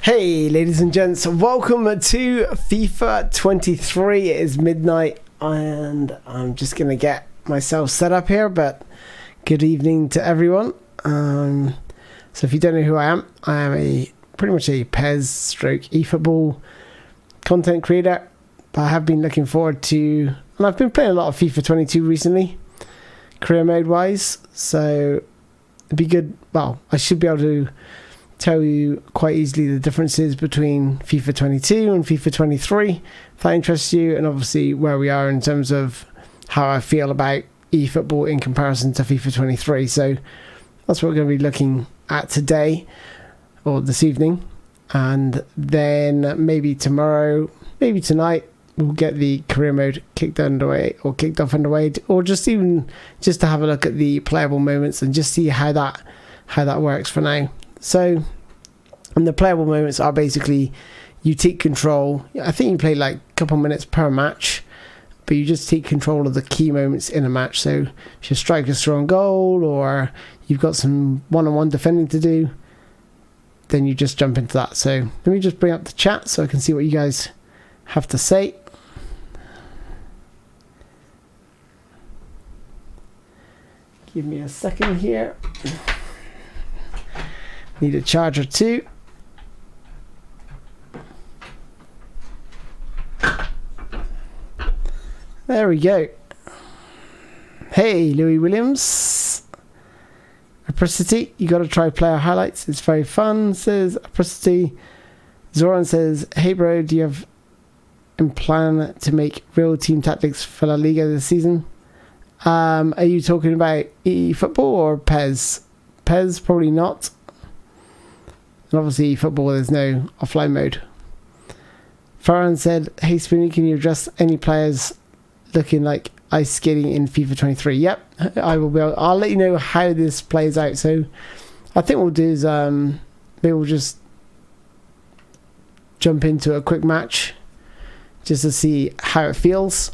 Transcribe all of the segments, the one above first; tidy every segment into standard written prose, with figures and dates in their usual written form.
Hey ladies and gents, welcome to FIFA 23. It is midnight and I'm just going to get myself set up here, but good evening to everyone. So if you don't know who I am pretty much a PES stroke eFootball content creator, but I have been looking forward to, and I've been playing a lot of FIFA 22 recently, career mode wise, so it'd be good. Well, I should be able to tell you quite easily the differences between FIFA 22 and FIFA 23 if that interests you, and obviously where we are in terms of how I feel about eFootball in comparison to FIFA 23. So that's what we're going to be looking at today or this evening, and then maybe tomorrow, maybe tonight, we'll get the career mode kicked off underway, or just to have a look at the playable moments and just see how that works for now. So, and the playable moments are basically you take control. I think you play like a couple minutes per match, but you just take control of the key moments in a match. So if your striker's throwing goal or you've got some one-on-one defending to do, then you just jump into that. So let me just bring up the chat so I can see what you guys have to say. Give me a second here. Need a charger too. There we go. Hey, Louis Williams. Apricity, you got to try player highlights. It's very fun, says Apricity. Zoran says, hey bro, do you have in plan to make real team tactics for La Liga this season? Are you talking about eFootball or PES? PES, probably not. And obviously football, there's no offline mode. Farhan said, hey Spoony, can you address any players looking like ice skating in FIFA 23? Yep, I will be able, I'll let you know how this plays out. So I think what we'll do is maybe we'll just jump into a quick match just to see how it feels.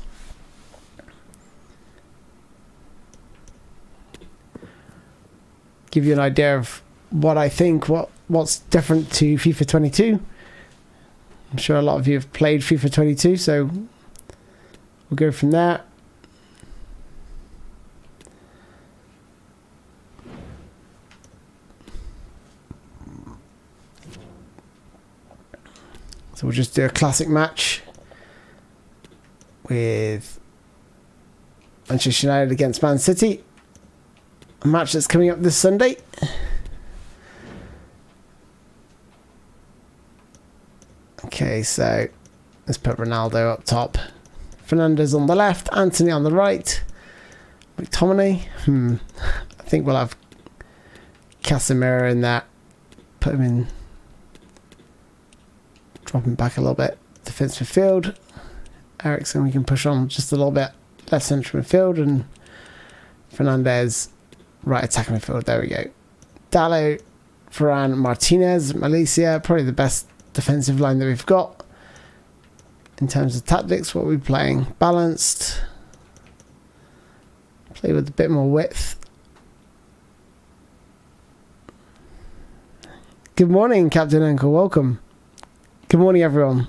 Give you an idea of what I think, what's different to FIFA 22. I'm sure a lot of you have played FIFA 22, so we'll go from there. So we'll just do a classic match with Manchester United against Man City. A match that's coming up this Sunday. Okay, so let's put Ronaldo up top. Fernandes on the left, Anthony on the right. McTominay. I think we'll have Casemiro in that. Put him in. Drop him back a little bit. Defensive midfield. Eriksen we can push on just a little bit. Left central midfield, and Fernandes right attacking midfield. There we go. Dallo, Varane, Martinez, Malaysia. Probably the best defensive line that we've got. In terms of tactics, what are we playing? Balanced. Play with a bit more width. Good morning, Captain Uncle. Welcome. Good morning, everyone.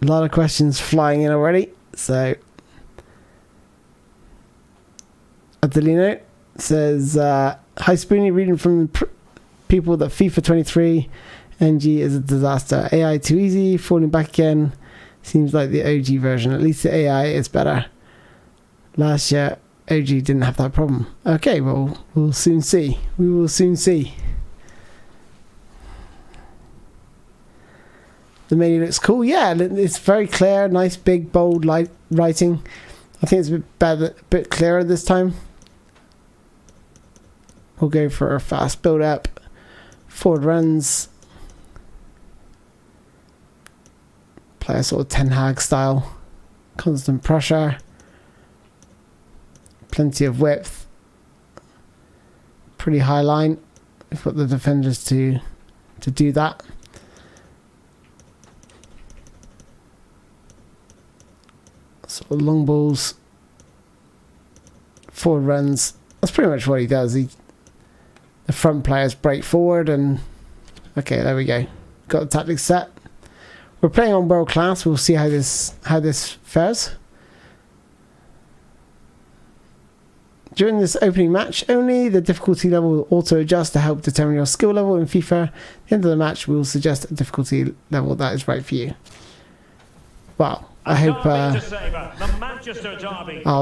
A lot of questions flying in already. So, Adelino says, hi Spoony, reading from people that FIFA 23 NG is a disaster. AI too easy, falling back again. Seems like the OG version. At least the AI is better. Last year, OG didn't have that problem. Okay, well, we'll soon see. We will soon see. The menu looks cool. Yeah, it's very clear. Nice, big, bold writing. I think it's a bit clearer this time. We'll go for a fast build up. Forward runs. Play a sort of Ten Hag style. Constant pressure. Plenty of width. Pretty high line. We've got the defenders to do that. Sort of long balls. Forward runs. That's pretty much what he does. the front players break forward and... Okay, there we go. Got the tactics set. We're playing on world class. We'll see how this fares. During this opening match only, the difficulty level will auto-adjust to help determine your skill level in FIFA. At the end of the match, we will suggest a difficulty level that is right for you. Wow. I hope... I'll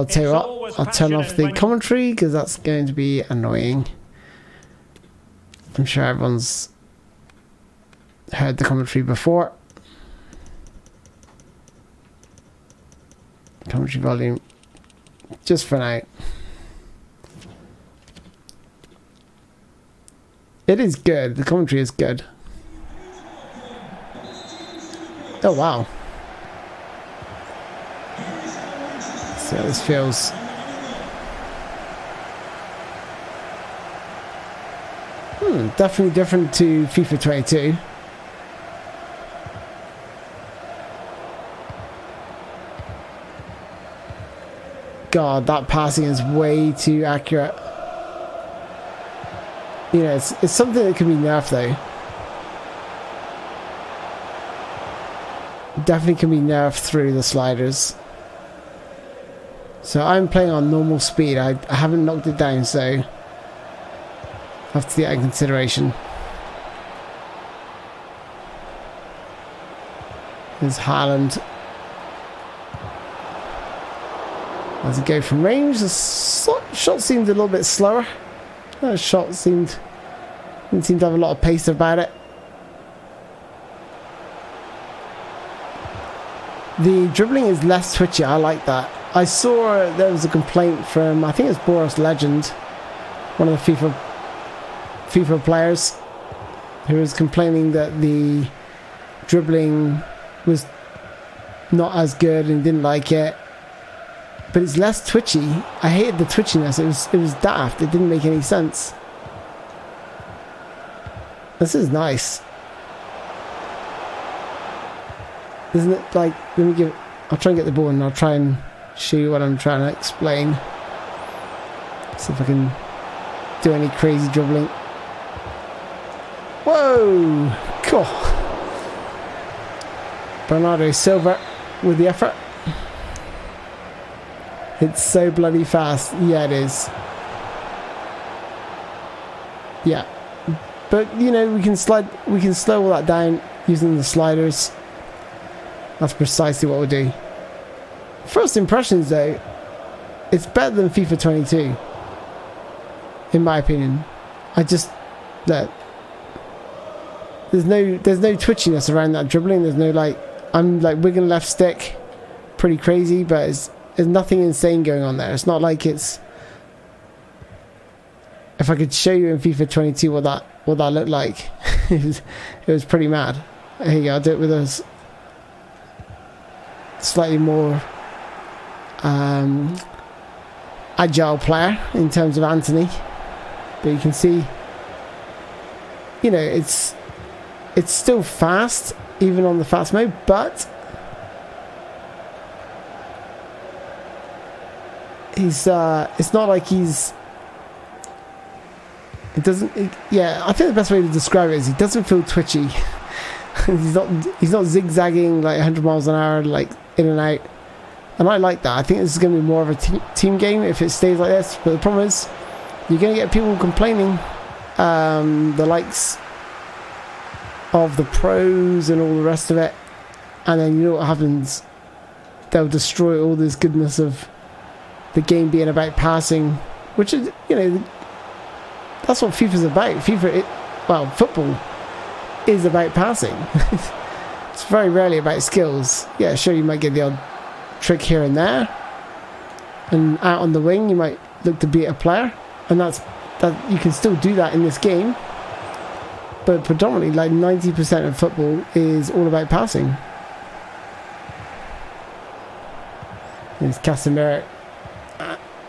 tell you what, I'll turn off the commentary because that's going to be annoying. I'm sure everyone's heard the commentary before. Commentary volume, just for now. It is good. The commentary is good. Oh wow. So this feels. Definitely different to FIFA 22. God, that passing is way too accurate. You know, it's something that can be nerfed though. Definitely can be nerfed through the sliders. So I'm playing on normal speed. I haven't knocked it down, so I have to take that in consideration. There's Haaland. As it go from range, the shot seemed a little bit slower. The shot didn't seem to have a lot of pace about it. The dribbling is less twitchy. I like that. I saw there was a complaint from, I think it's Boris Legend, one of the FIFA players, who was complaining that the dribbling was not as good and didn't like it. But it's less twitchy. I hated the twitchiness. It was daft. It didn't make any sense. This is nice. Isn't it like, I'll try and get the ball and I'll try and show you what I'm trying to explain. See if I can do any crazy dribbling. Whoa! Cool. Bernardo Silva with the effort. It's so bloody fast. Yeah, it is. Yeah. But, you know, we can slow all that down using the sliders. That's precisely what we'll do. First impressions, though, it's better than FIFA 22. In my opinion. There's no twitchiness around that dribbling. There's no, like, I'm, like, wiggling left stick. Pretty crazy, but there's nothing insane going on there. It's not like it's... If I could show you in FIFA 22 what that looked like, it was pretty mad. Here you go, I'll do it with a slightly more agile player in terms of Anthony. But you can see, you know, it's still fast, even on the fast mode, but it's not like he's... yeah, I think the best way to describe it is he doesn't feel twitchy. he's not zigzagging like 100 miles an hour, like in and out. And I like that. I think this is going to be more of a team game if it stays like this. But the problem is, you're going to get people complaining, the likes of the pros and all the rest of it. And then you know what happens? They'll destroy all this goodness of the game being about passing, which is, you know, that's what FIFA's about. Football is about passing. It's very rarely about skills. Yeah, sure, you might get the odd trick here and there, and out on the wing you might look to beat a player, and that you can still do that in this game. But predominantly, like 90% of football is all about passing. There's Casemiro,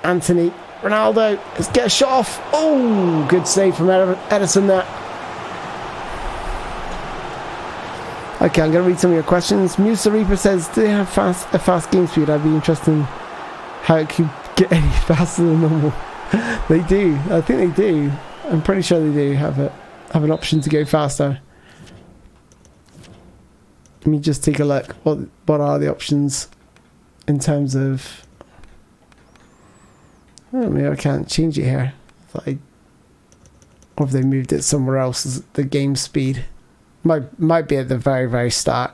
Anthony, Ronaldo. Let's get a shot off. Oh, good save from Edison there. Okay, I'm going to read some of your questions. Musa Reaper says, do they have a fast game speed? I'd be interested in how it could get any faster than normal. They do. I think they do. I'm pretty sure they do have an option to go faster. Let me just take a look. What are the options in terms of... Oh, maybe I can't change it here. Or if they moved it somewhere else, the game speed. Might be at the very, very start.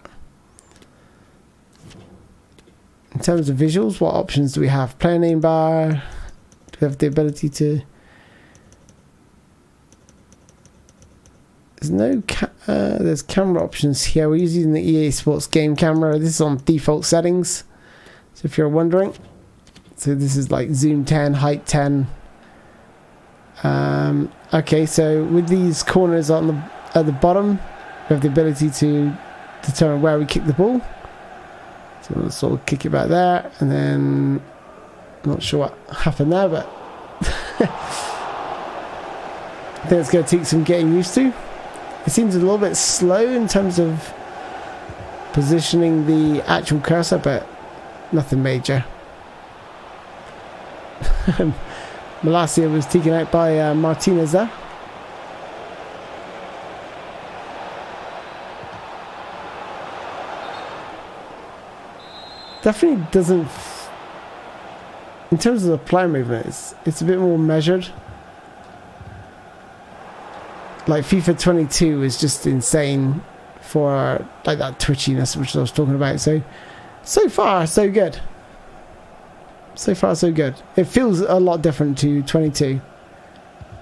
In terms of visuals, what options do we have? Player name bar. Do we have the ability to... There's no... there's camera options here. We're using the EA Sports game camera. This is on default settings. So if you're wondering. So this is like zoom 10, height 10. Okay, so with these corners at the bottom, we have the ability to determine where we kick the ball. So we'll sort of kick it back there, and then I'm not sure what happened there, but I think it's going to take some getting used to. It seems a little bit slow in terms of positioning the actual cursor, but nothing major. Malacia was taken out by Martinez there. Definitely doesn't... In terms of the player movement, it's a bit more measured. Like FIFA 22 is just insane for like that twitchiness which I was talking about. So far so good. So far so good. It feels a lot different to 22,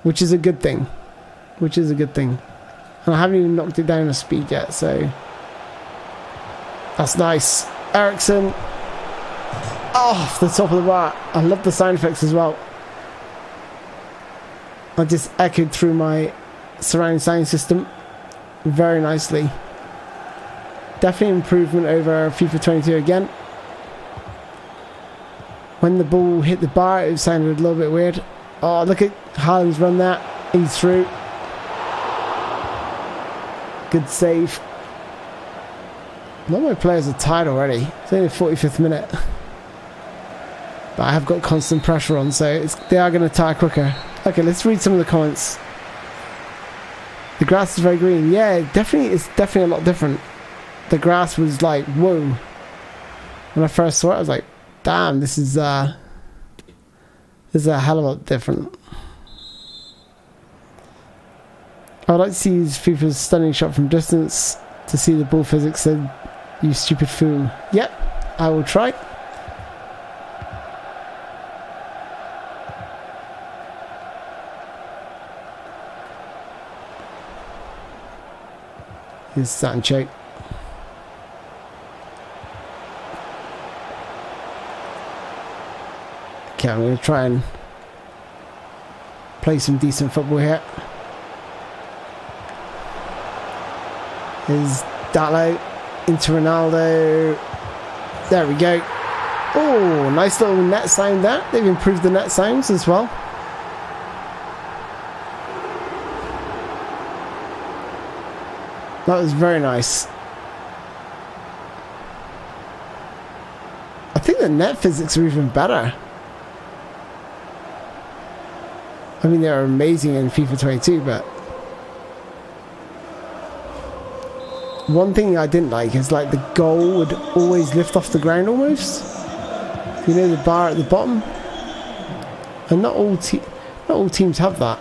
which is a good thing. And I haven't even knocked it down a speed yet, so that's nice. Ericsson off the top of the bar. I love the sound effects as well. I just echoed through my surround sound system very nicely. Definitely improvement over FIFA 22 again. When the ball hit the bar, it sounded a little bit weird. Oh, look at Haaland's run that. He's through. Good save. A lot of my players are tired already. It's only the 45th minute. But I have got constant pressure on, so they are going to tire quicker. Okay, let's read some of the comments. The grass is very green. Yeah, it's definitely a lot different. The grass was like, whoa. When I first saw it, I was like, damn, this is a hell of a lot different. I would like to see FIFA's stunning shot from distance to see the ball physics. Said, you stupid fool. Yep, I will try. Here's Sancho. Okay, I'm going to try and play some decent football here. Here's Dallo into Ronaldo. There we go. Oh, nice little net sound there. They've improved the net sounds as well. That was very nice. I think the net physics are even better. I mean, they're amazing in FIFA 22, but one thing I didn't like is like the goal would always lift off the ground almost. You know, the bar at the bottom. And not all teams have that.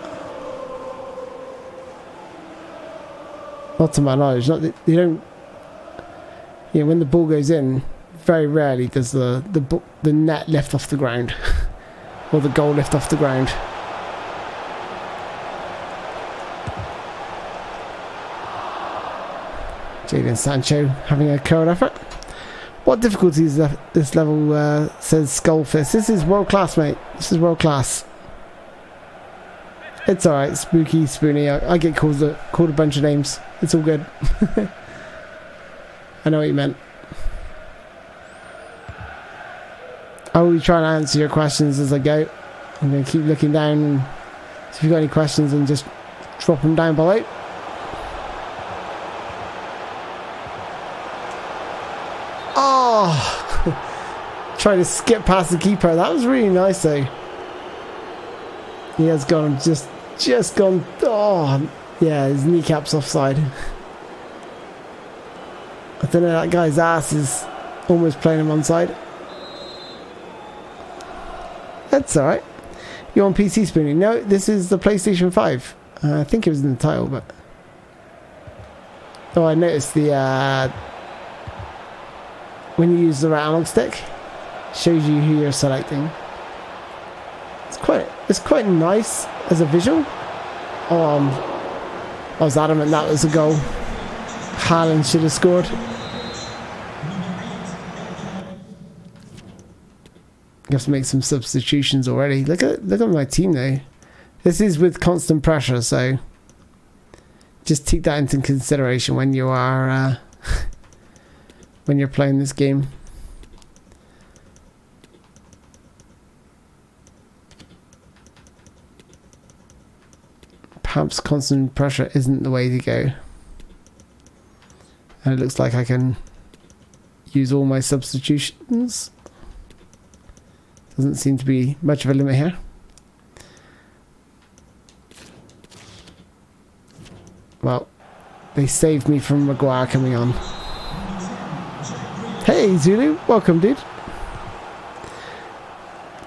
Not to my knowledge. They don't. You know, when the ball goes in, very rarely does the net lift off the ground, or the goal lift off the ground. Jadon Sancho having a current effort. What difficulties this level says Skullfist? This is world class, mate. This is world class. It's alright, Spooky, Spoony. I get called a bunch of names. It's all good. I know what you meant. I will try and answer your questions as I go. I'm going to keep looking down. And so if you've got any questions, then just drop them down below. Oh! Trying to skip past the keeper. That was really nice though. He has gone just just gone. Oh, yeah, his kneecap's offside. I don't know, that guy's ass is almost playing him onside. That's alright. You're on PC, Spoony? No, this is the PlayStation 5. I think it was in the title, but... Oh, I noticed the... when you use the right analog stick, shows you who you're selecting. It's quite nice as a visual. I was adamant that was a goal. Haaland should have scored. I have to make some substitutions already. Look at my team though. This is with constant pressure, so just take that into consideration when you are when you're playing this game. Perhaps constant pressure isn't the way to go. And it looks like I can use all my substitutions. Doesn't seem to be much of a limit here. Well, they saved me from Maguire coming on. Hey Zulu, welcome dude.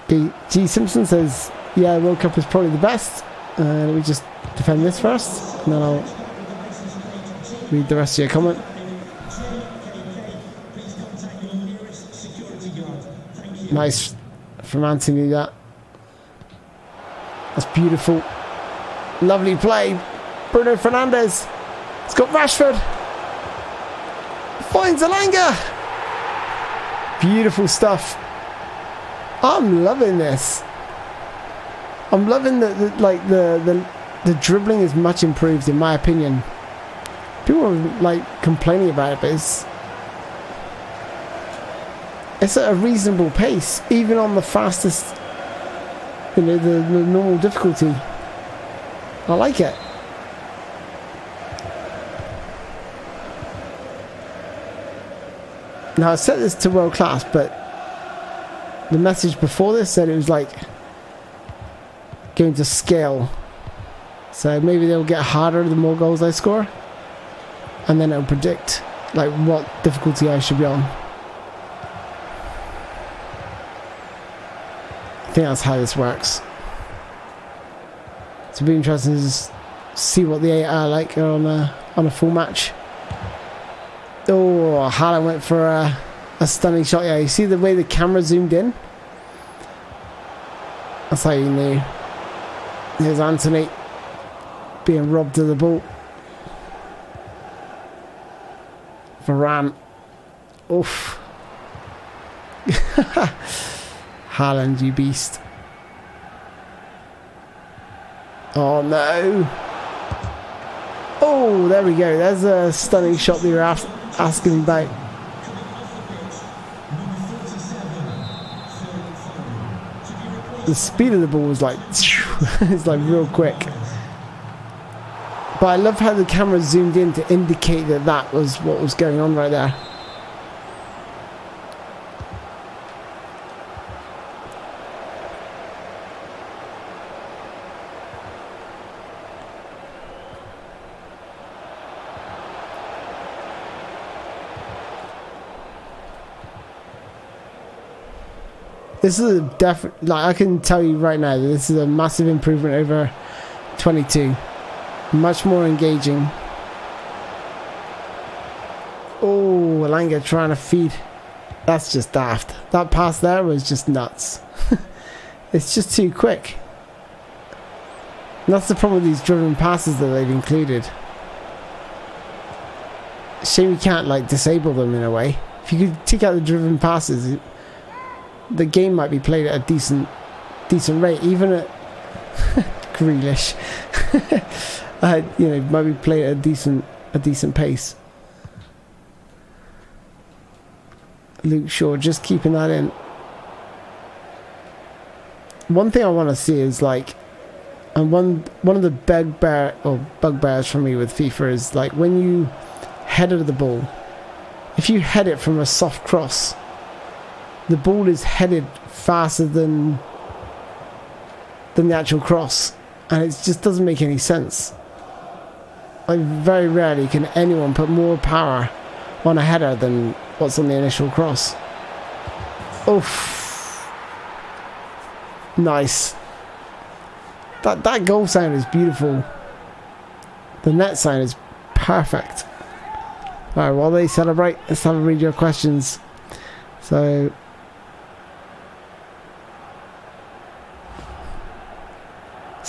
G Simpson says, yeah, World Cup is probably the best. Let me just defend this first, and then I'll read the rest of your comment. Nice from Anthony, that. That's beautiful. Lovely play. Bruno Fernandes. It's got Rashford. Finds Alanga. Beautiful stuff. I'm loving this. I'm loving that the dribbling is much improved in my opinion. People are like complaining about it, but it's at a reasonable pace, even on the fastest, you know, the normal difficulty. I like it. Now I set this to world class, but the message before this said it was like going to scale. So maybe they'll get harder the more goals I score, and then it'll predict like what difficulty I should be on. I think that's how this works. So it'll be interesting to see what the 8 are like on a full match. Oh, Haaland went for a stunning shot. Yeah, you see the way the camera zoomed in? That's how you knew. Here's Anthony being robbed of the ball. Varane. Oof. Haaland, you beast. Oh no. Oh, there we go. There's a stunning shot that you're asking about. The speed of the ball was like it's like real quick. But I love how the camera zoomed in to indicate that that was what was going on right there. This is a definite, like I can tell you right now that this is a massive improvement over 22. Much more engaging. Oh, Alanga trying to feed. That's just daft. That pass there was just nuts. It's just too quick. And that's the problem with these driven passes that they've included. Shame you can't like disable them in a way. If you could take out the driven passes, the game might be played at a decent rate, even at Grealish. You know, might be played at a decent pace. Luke Shaw just keeping that in. One thing I want to see is like, and one of the bugbears for me with FIFA is like when you header the ball, if you head it from a soft cross, the ball is headed faster than the actual cross. and it just doesn't make any sense. Like, very rarely can anyone put more power on a header than what's on the initial cross. Oof. Nice. That goal sound is beautiful. The net sound is perfect. Alright, while they celebrate, let's have a read your questions. So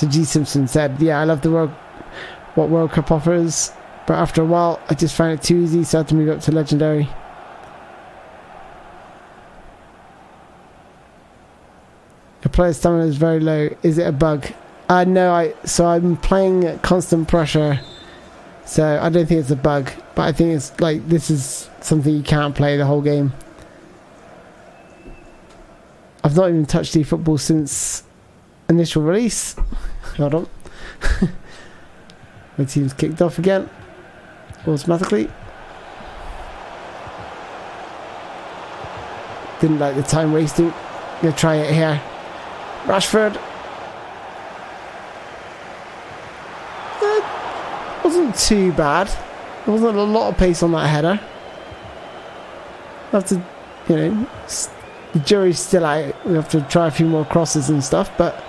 G Simpson said, yeah, I love what World Cup offers, but after a while I just found it too easy, so I had to move up to Legendary. Your player's stamina is very low. Is it a bug? No, so I'm playing at constant pressure, so I don't think it's a bug, but I think it's like, this is something you can't play the whole game. I've not even touched eFootball since initial release. Hold on. My team's kicked off again automatically. Didn't like the time wasting. Gonna try it here. Rashford. Wasn't too bad. There wasn't a lot of pace on that header. Have to, you know, the jury's still out. We have to try a few more crosses and stuff, but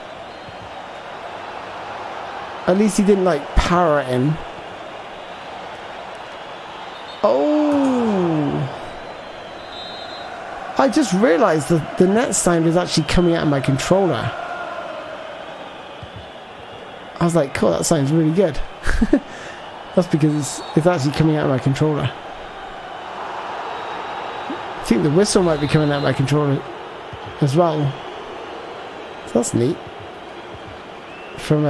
at least he didn't like power it in. Oh! I just realised that the net sound is actually coming out of my controller. I was like, cool, that sounds really good. That's because it's actually coming out of my controller. I think the whistle might be coming out of my controller as well. So that's neat. From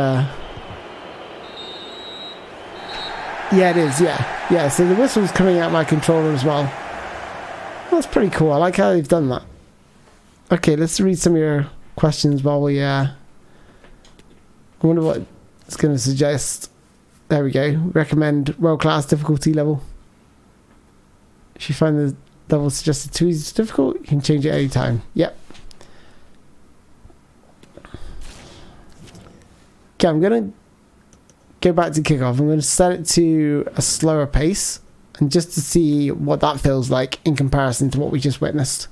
yeah, it is, yeah. Yeah, so the whistle's coming out of my controller as well. That's pretty cool. I like how they've done that. Okay, let's read some of your questions while we I wonder what it's going to suggest. There we go. Recommend world-class difficulty level. If you find the level suggested too easy or difficult, you can change it anytime. Yep. Okay, I'm going to go back to kickoff. I'm going to set it to a slower pace, and just to see what that feels like in comparison to what we just witnessed.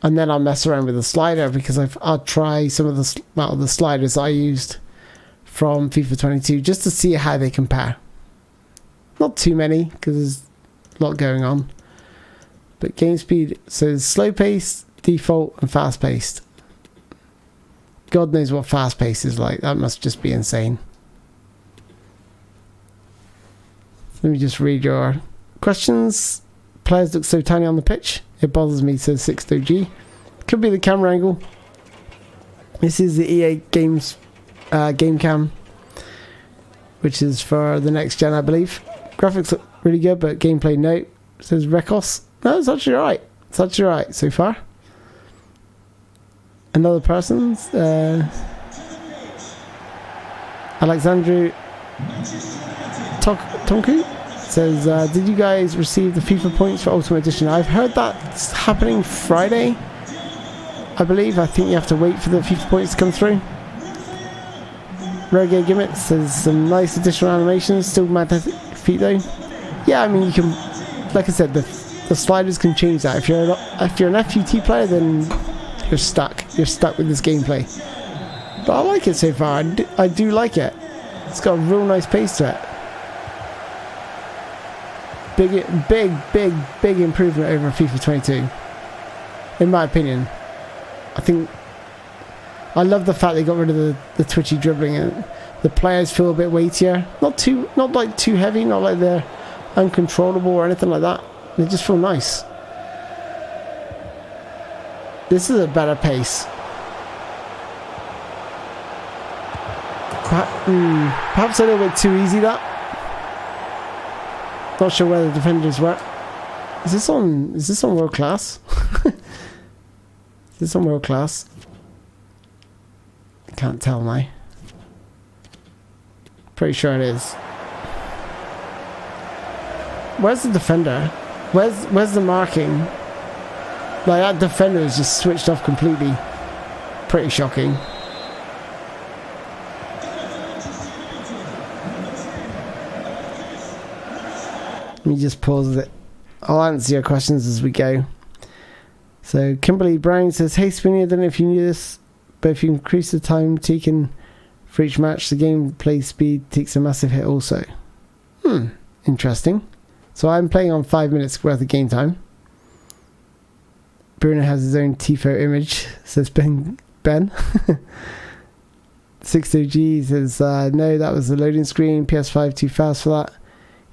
And then I'll mess around with the slider, because I'll try some of the sliders I used from FIFA 22 just to see how they compare. Not too many, because there's a lot going on. But game speed says slow paced, default, and fast paced. God knows what fast pace is like. That must just be insane. Let me just read your questions. Players look so tiny on the pitch. It bothers me, says 6OG. Could be the camera angle. This is the EA Games game cam, which is for the next gen, I believe. Graphics look really good, but gameplay no. It says Recos. No, it's actually alright. It's actually alright so far. Another person's Alexandru Tonku says, did you guys receive the FIFA points for Ultimate Edition? I've heard that's happening Friday, I believe. I think you have to wait for the FIFA points to come through. Reggae Gimmick says, some nice additional animations, still magnetic feet though. Yeah, I mean, you can, like I said, the sliders can change that. If you're an FUT player, then you're stuck. You're stuck with this gameplay. But I like it so far. I do like it. It's got a real nice pace to it. Big improvement over FIFA 22, in my opinion. I love the fact they got rid of the twitchy dribbling, and the players feel a bit weightier. Not like too heavy, not like they're uncontrollable or anything like that. They just feel nice. This is a better pace. Perhaps a little bit too easy, that. Not sure where the defenders were. Is this on world class? Is this on world class? I can't tell now. Pretty sure it is. Where's the defender? Where's the marking? Like, that defender is just switched off completely. pretty shocking. Let me just pause it. I'll answer your questions as we go. So Kimberly Brown says, hey Spoony, I don't know if you knew this, but if you increase the time taken for each match, the gameplay speed takes a massive hit also. Interesting. So I'm playing on 5 minutes worth of game time. Bruno has his own TIFO image, says Ben. 60G says, no, that was the loading screen. PS5 too fast for that.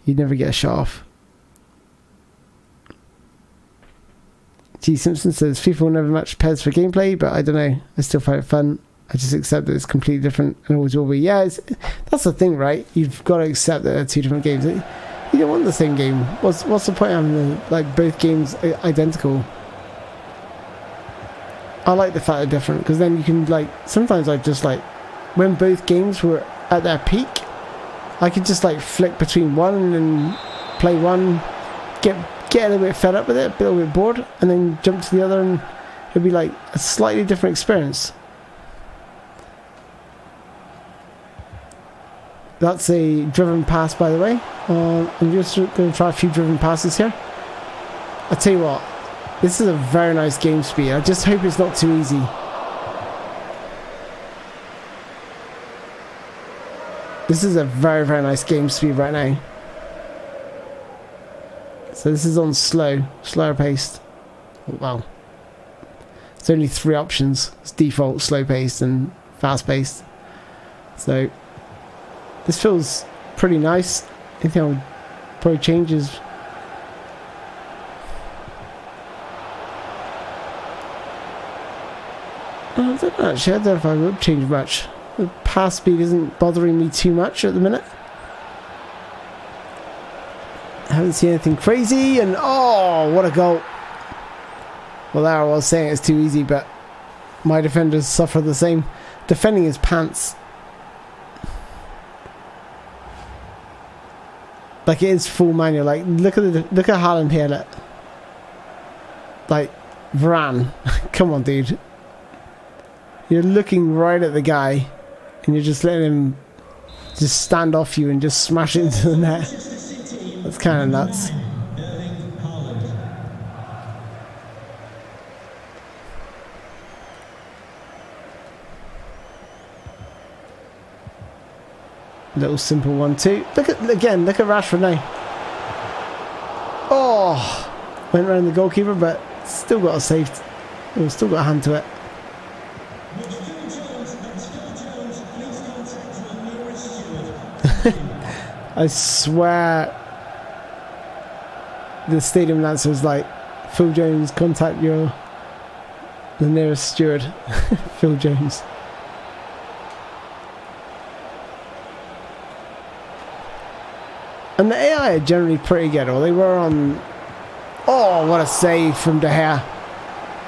You'd never get a shot off. G Simpson says, FIFA will never match PES for gameplay, but I don't know. I still find it fun. I just accept that it's completely different and always will be. Yeah, that's the thing, right? You've got to accept that they're two different games. You don't want the same game. What's the point of having like both games identical? I like the fact they're different because then you can like. Sometimes I just like when both games were at their peak, I could just like flick between one and play one, get a little bit fed up with it, a little bit bored, and then jump to the other, and it'd be like a slightly different experience. That's a driven pass, by the way. I'm just going to try a few driven passes here. I tell you what, this is a very nice game speed. I just hope it's not too easy. This is a very, very nice game speed right now. So this is on slower paced. Wow. There's only 3 options. It's default, slow paced and fast paced. So this feels pretty nice. I think I'll probably change is I don't know actually, I don't know if I would change much. The pass speed isn't bothering me too much at the minute. I haven't seen anything crazy, and oh, what a goal. Well, there I was saying it's too easy, but my defenders suffer the same. Defending his pants. Like it is full manual. Like look at Haaland here. Look. Like Varane. Come on, dude. You're looking right at the guy, and you're just letting him just stand off you and just smash it into the net. That's kind of nuts. Little simple 1-2. Look at Rashford now. Oh, went around the goalkeeper, but still got a save. Still got a hand to it. I swear the stadium announcer was like, Phil Jones, contact the nearest steward. Phil Jones. And the AI are generally pretty good, or they were on. Oh, what a save from De Gea.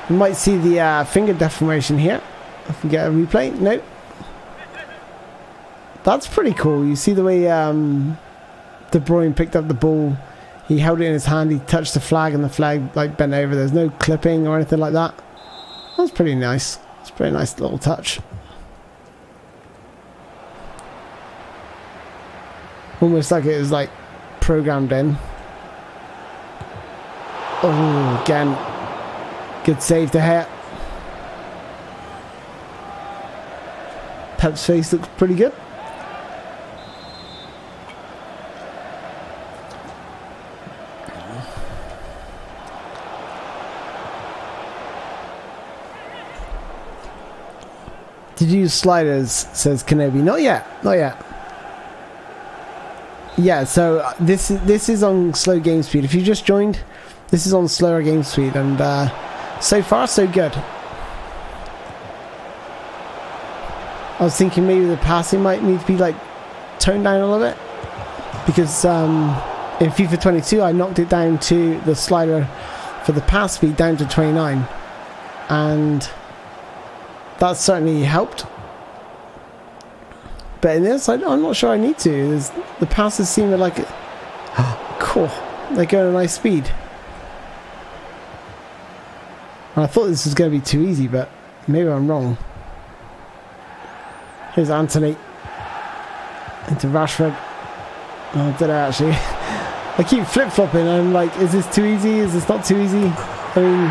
You might see the finger deformation here. If we get a replay. Nope. That's pretty cool. You see the way De Bruyne picked up the ball. He held it in his hand. He touched the flag, and the flag like bent over. There's no clipping or anything like that. That's pretty nice. It's a pretty nice little touch. Almost like it was like programmed in. Oh, again. Good save to hit. Pep's face looks pretty good. Did you use sliders, says Kenobi. Not yet. Not yet. Yeah, so this is on slow game speed. If you just joined, this is on slower game speed, and so far so good. I was thinking maybe the passing might need to be like toned down a little bit, because in FIFA 22 I knocked it down to the slider for the pass speed down to 29, and that certainly helped. But in this, I'm not sure I need to. The passes seem like it. Cool. They're going at a nice speed. And I thought this was going to be too easy, but maybe I'm wrong. Here's Anthony. Into Rashford. Oh, I don't know actually. I keep flip-flopping. I'm like, is this too easy? Is this not too easy? I mean...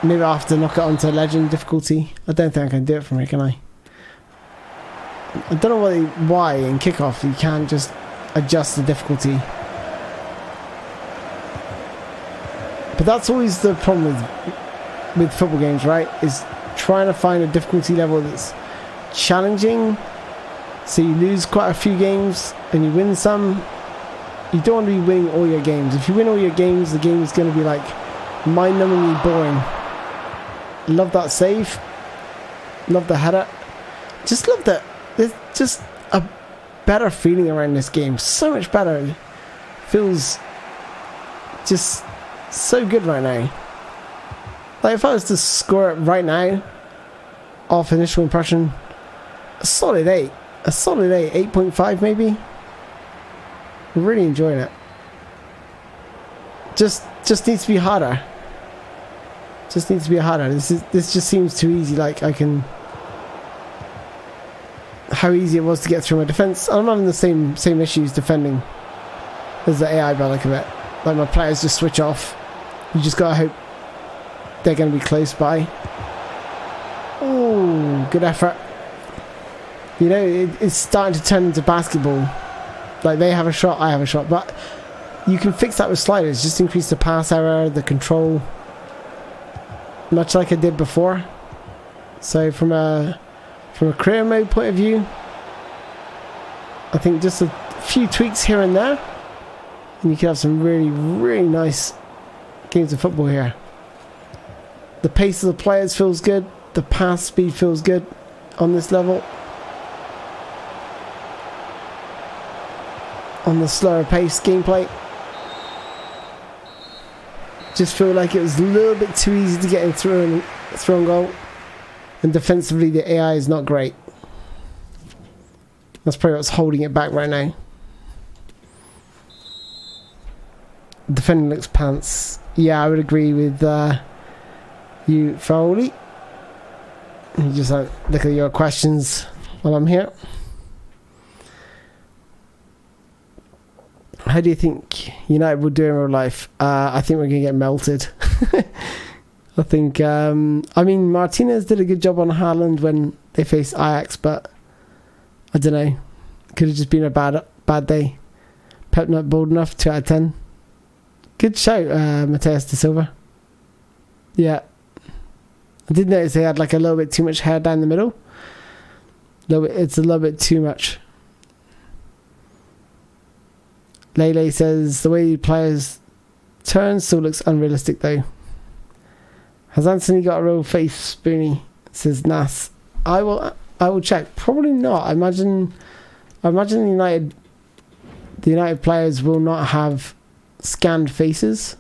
maybe I have to knock it onto legend difficulty. I don't think I can do it from here, can I? I don't know why in kickoff you can't just adjust the difficulty. But that's always the problem with football games, right? Is trying to find a difficulty level that's challenging. So you lose quite a few games and you win some. You don't want to be winning all your games. If you win all your games, the game is going to be like mind-numbingly boring. Love that save. Love the header. Just love that. There's just a better feeling around this game. So much better. It feels just so good right now. Like if I was to score it right now, off initial impression, a solid 8. A solid 8. 8.5 maybe. I'm really enjoying it. Just needs to be harder. Just needs to be harder. This just seems too easy. Like I can... how easy it was to get through my defence. I'm not in the same issues defending as the AI by like a bit. Like my players just switch off. You just gotta hope they're gonna be close by. Oh, good effort. You know, it's starting to turn into basketball. Like they have a shot, I have a shot. But you can fix that with sliders. Just increase the pass error, the control. Much like I did before. So from a career mode point of view, I think just a few tweaks here and there, and you can have some really, really nice games of football here. The pace of the players feels good. The pass speed feels good on this level. On the slower pace gameplay, just feel like it was a little bit too easy to get in through and goal. And defensively, the AI is not great. That's probably what's holding it back right now. Defending looks pants. Yeah, I would agree with you, Foley. You just look at your questions while I'm here. How do you think United will do in real life? I think we're going to get melted. I think, I mean, Martinez did a good job on Haaland when they faced Ajax, but I don't know. Could have just been a bad day. Pep not bold enough, 2 out of 10. Good shout, Mateus de Silva. Yeah. I did notice they had like a little bit too much hair down the middle. It's a little bit too much. Lele says, the way players turn still looks unrealistic though. Has Anthony got a real face, Spoony? Says Nas. I will check. Probably not. I imagine the United players will not have scanned faces.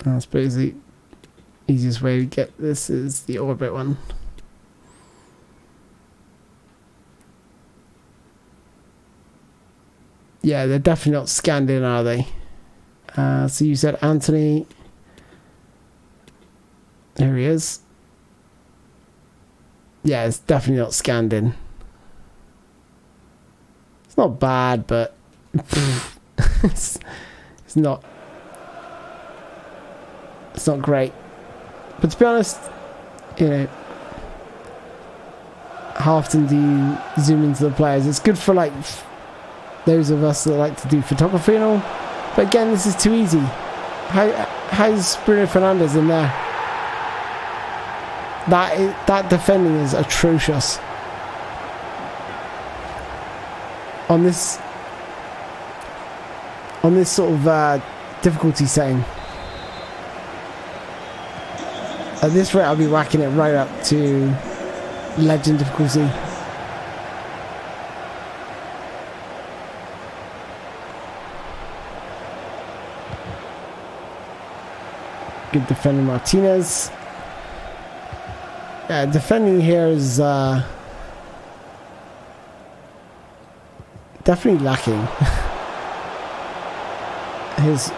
I suppose the easiest way to get this is the orbit one. Yeah, they're definitely not scanned in, are they? So you said Anthony. There he is. Yeah, it's definitely not scanned in. It's not bad, but it's not great. But to be honest, you know, how often do you zoom into the players? It's good for like those of us that like to do photography and all. But again, this is too easy. How's Bruno Fernandes in there? That defending is atrocious. On this sort of difficulty setting. At this rate, I'll be whacking it right up to legend difficulty. Good defending Martinez. Yeah, defending here is definitely lacking. Here's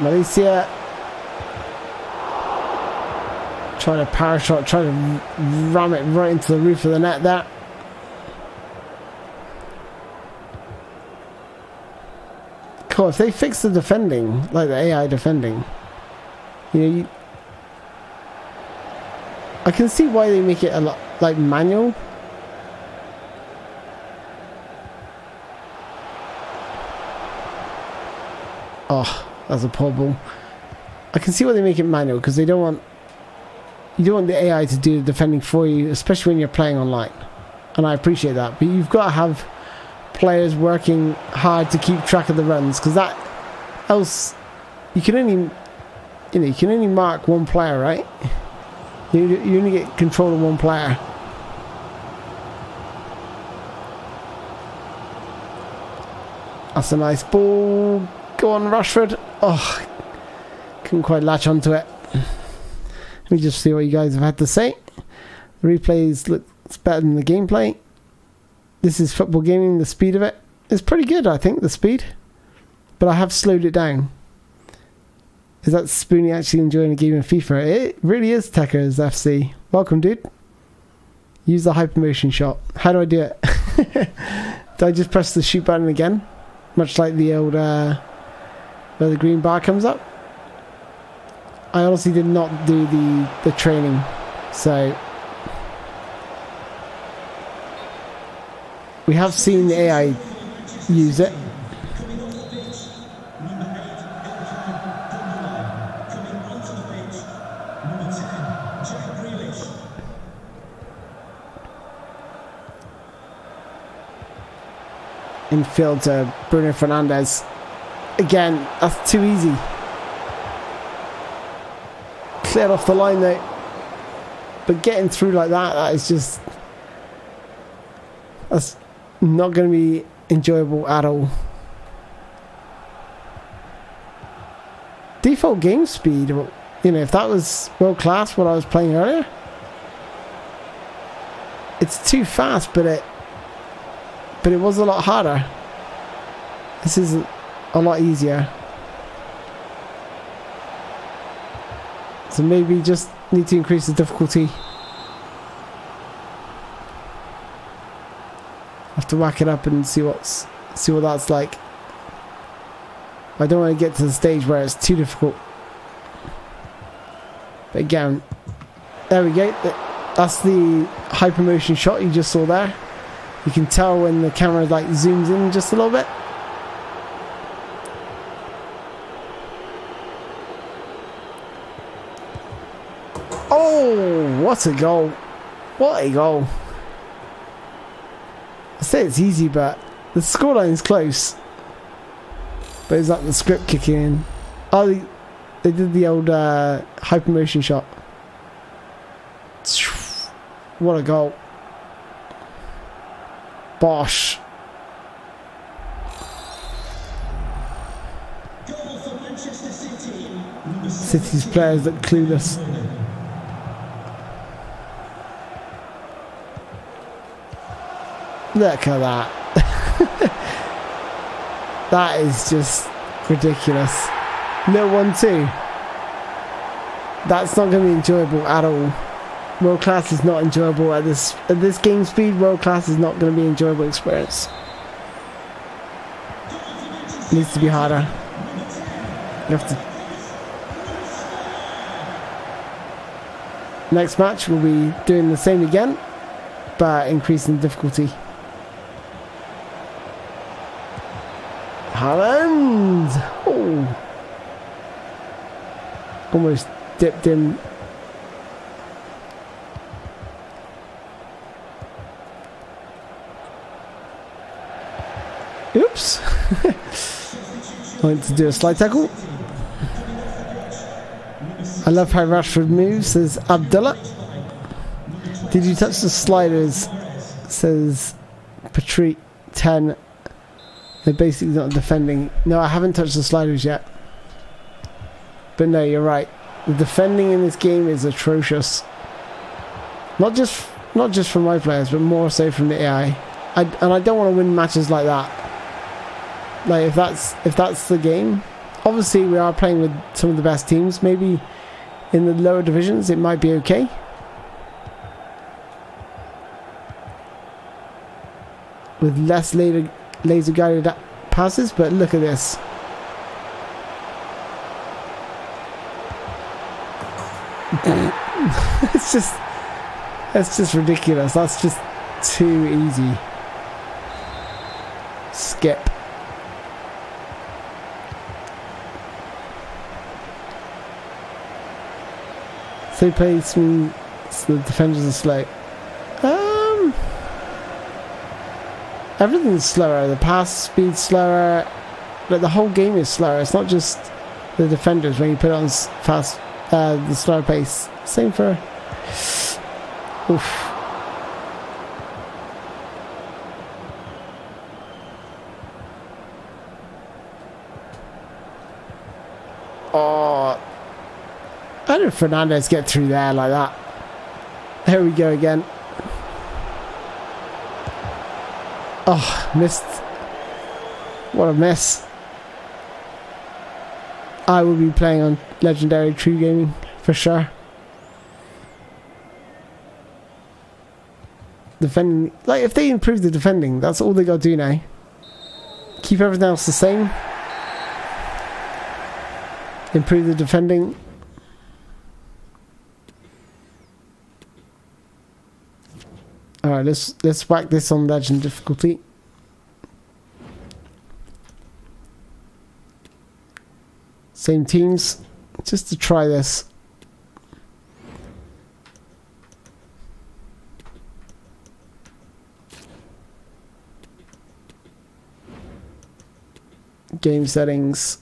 Malaysia. Trying to power shot, trying to ram it right into the roof of the net there. Cool, if they fix the defending, like the AI defending, you know, I can see why they make it a lot like manual. Oh, that's a poor ball. I can see why they make it manual, because they don't want, you don't want the AI to do the defending for you, especially when you're playing online. And I appreciate that, but you've got to have players working hard to keep track of the runs, because that else you can only, you know, you can only mark one player, right? You only get control of one player. That's a nice ball. Go on, Rashford. Oh, couldn't quite latch onto it. Let me just see what you guys have had to say. The replays looks better than the gameplay. This is football gaming. The speed of it is pretty good, I think, the speed. But I have slowed it down. Is that Spoony actually enjoying a game of FIFA? It really is, Techers FC. Welcome, dude. Use the hypermotion shot. How do I do it? Do I just press the shoot button again? Much like the old, where the green bar comes up? I honestly did not do the training, so we have seen the AI use it. Infield to Bruno Fernandes. Again, that's too easy. Cleared off the line though. But getting through like that, that is just, that's not going to be enjoyable at all. Default game speed, you know, if that was world class what I was playing earlier, it's too fast, but it was a lot harder. This is a lot easier. So maybe just need to increase the difficulty. Have to whack it up and see what that's like. I don't want to get to the stage where it's too difficult. But again, there we go. That's the hypermotion shot you just saw there. You can tell when the camera like zooms in just a little bit. Oh, what a goal. What a goal. I say it's easy, but the scoreline is close. But is that the script kicking in? Oh, they did the old hypermotion shot. What a goal. Bosh. City's players look clueless. Look at that. That is just ridiculous. No 1-2. That's not going to be enjoyable at all. World class is not enjoyable at this game speed. World class is not going to be an enjoyable experience. It needs to be harder. You have to. Next match we'll be doing the same again, but increasing the difficulty. Haaland! Oh! Almost dipped in. Oops! Went to do a slide tackle. I love how Rashford moves, says Abdullah. Did you touch the sliders? Says Patrick 10. They're basically not defending. No, I haven't touched the sliders yet. But no, you're right. The defending in this game is atrocious. Not just from my players, but more so from the AI. And I don't want to win matches like that. Like if that's the game. Obviously, we are playing with some of the best teams. Maybe in the lower divisions, it might be okay. With less laser guided passes, but look at this. It's just ridiculous. That's just too easy. Skip. So plays means the defenders are slow. Everything's slower. The pass speed's slower. But the whole game is slower. It's not just the defenders when you put it on fast, the slower pace. Same for. Oof. Oh. How did Fernandez get through there like that? There we go again. Oh, missed. What a miss. I will be playing on Legendary True Gaming for sure. Defending, like if they improve the defending, that's all they got to do now. Keep everything else the same. Improve the defending. Alright, let's whack this on legend difficulty. Same teams, just to try this. Game settings.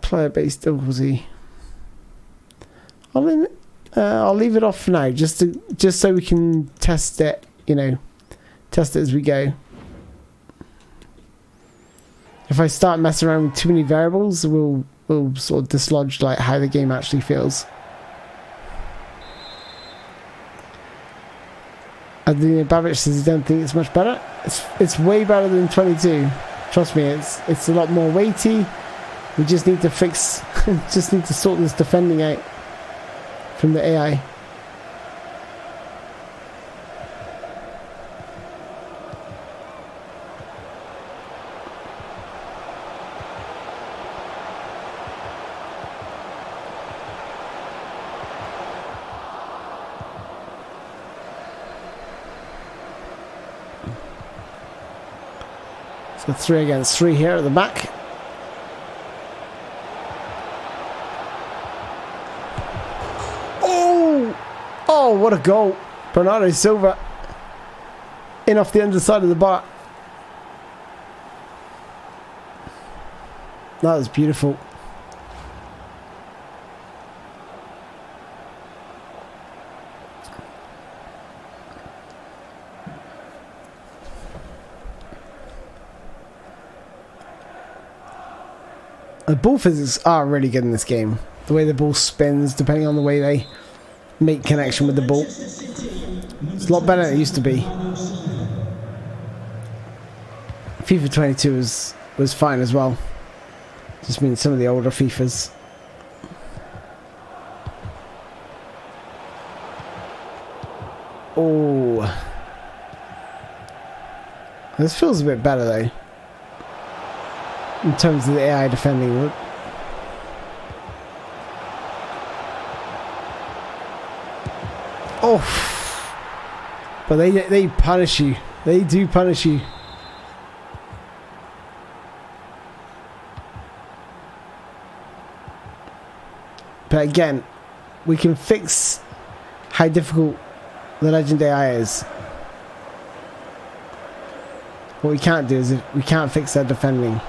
Player-based difficulty. I'll leave it off for now, just so we can test it. You know, test it as we go. If I start messing around with too many variables, we'll sort of dislodge like how the game actually feels. Adina Babic says he don't think it's much better. It's way better than 22. Trust me, it's a lot more weighty. We just need to just need to sort this defending out from the AI. So 3 against 3 here at the back. Oh, what a goal. Bernardo Silva in off the underside of the bar. That was beautiful. The ball physics are really good in this game. The way the ball spins, depending on the way they make connection with the ball. It's a lot better than it used to be. FIFA 22 was fine as well. Just means some of the older FIFAs. Oh. This feels a bit better though. In terms of the AI defending. Oh, but they punish you. They do punish you. But again, we can fix how difficult the Legend AI is. What we can't do is we can't fix their defending.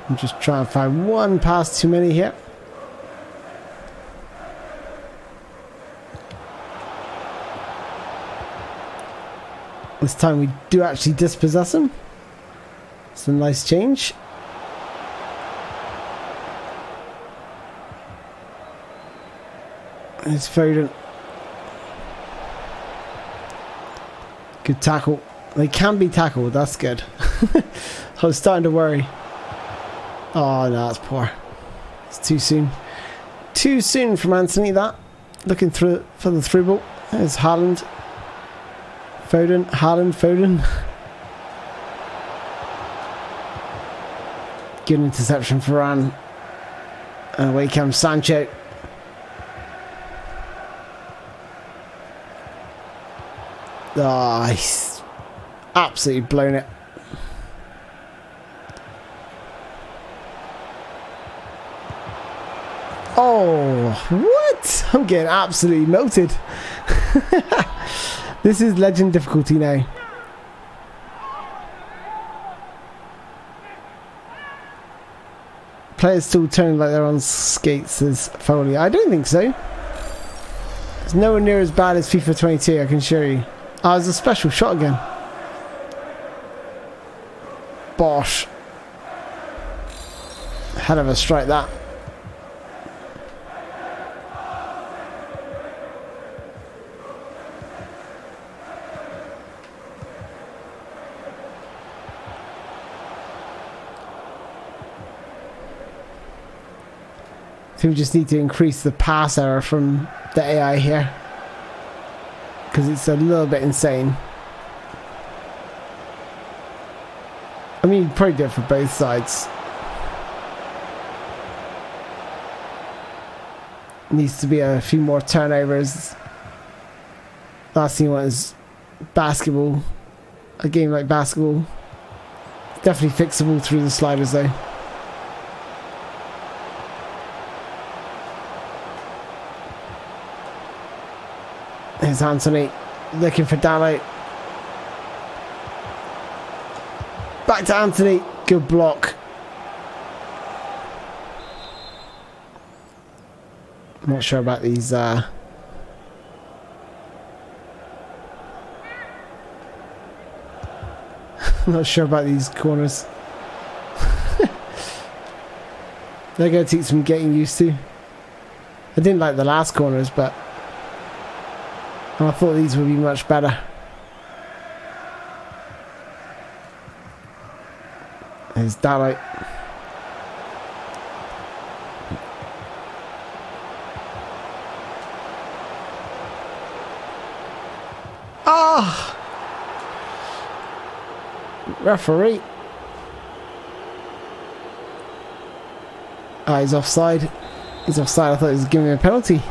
I'm just trying to find one pass too many here. This time we do actually dispossess him. It's a nice change. It's Foden. Good tackle. They can be tackled, that's good. I was starting to worry. Oh no, that's poor. It's too soon. Too soon from Anthony, that. Looking through for the through ball. There's Haaland. Foden. Haaland. Foden. Good interception for Varane. And away comes Sancho. Oh, he's absolutely blown it. Oh, what? I'm getting absolutely melted. This is legend difficulty now. Players still turn like they're on skates as Foley. I don't think so. It's nowhere near as bad as FIFA 22, I can assure you. Oh, it was a special shot again. Bosh. Hell of a strike, that. So we just need to increase the pass error from the AI here, because it's a little bit insane. I mean, you'd probably do it for both sides. Needs to be a few more turnovers. Last thing you want is basketball. A game like basketball. Definitely fixable through the sliders though. There's Anthony looking for Dallo. Back to Anthony. Good block. I'm not sure about these. I'm not sure about these corners. They're going to take some getting used to. I didn't like the last corners, but I thought these would be much better. There's Dallo. Ah! Referee. Ah, he's offside. He's offside. I thought he was giving me a penalty.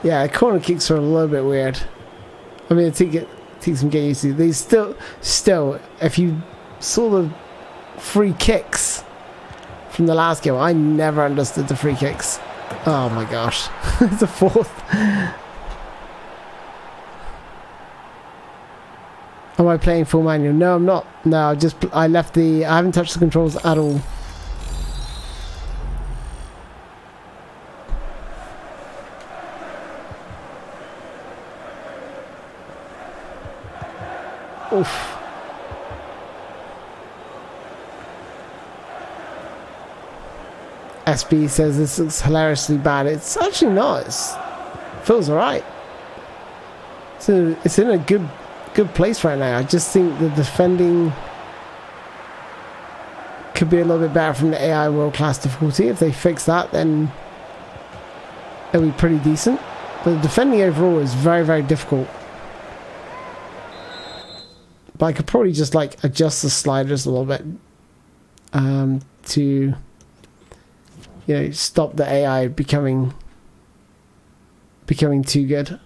Yeah, corner kicks are a little bit weird. I mean, it takes some getting used to. They still, if you saw the free kicks from the last game, I never understood the free kicks. Oh my gosh, it's a fourth. Am I playing full manual? No, I'm not. No, I haven't touched the controls at all. Oof. SB says this looks hilariously bad. It's actually not. It feels alright. So it's in a good place right now. I just think the defending could be a little bit better from the AI world class difficulty. If they fix that, then it'll be pretty decent. But the defending overall is very, very difficult. But I could probably just like adjust the sliders a little bit to, you know, stop the AI becoming too good.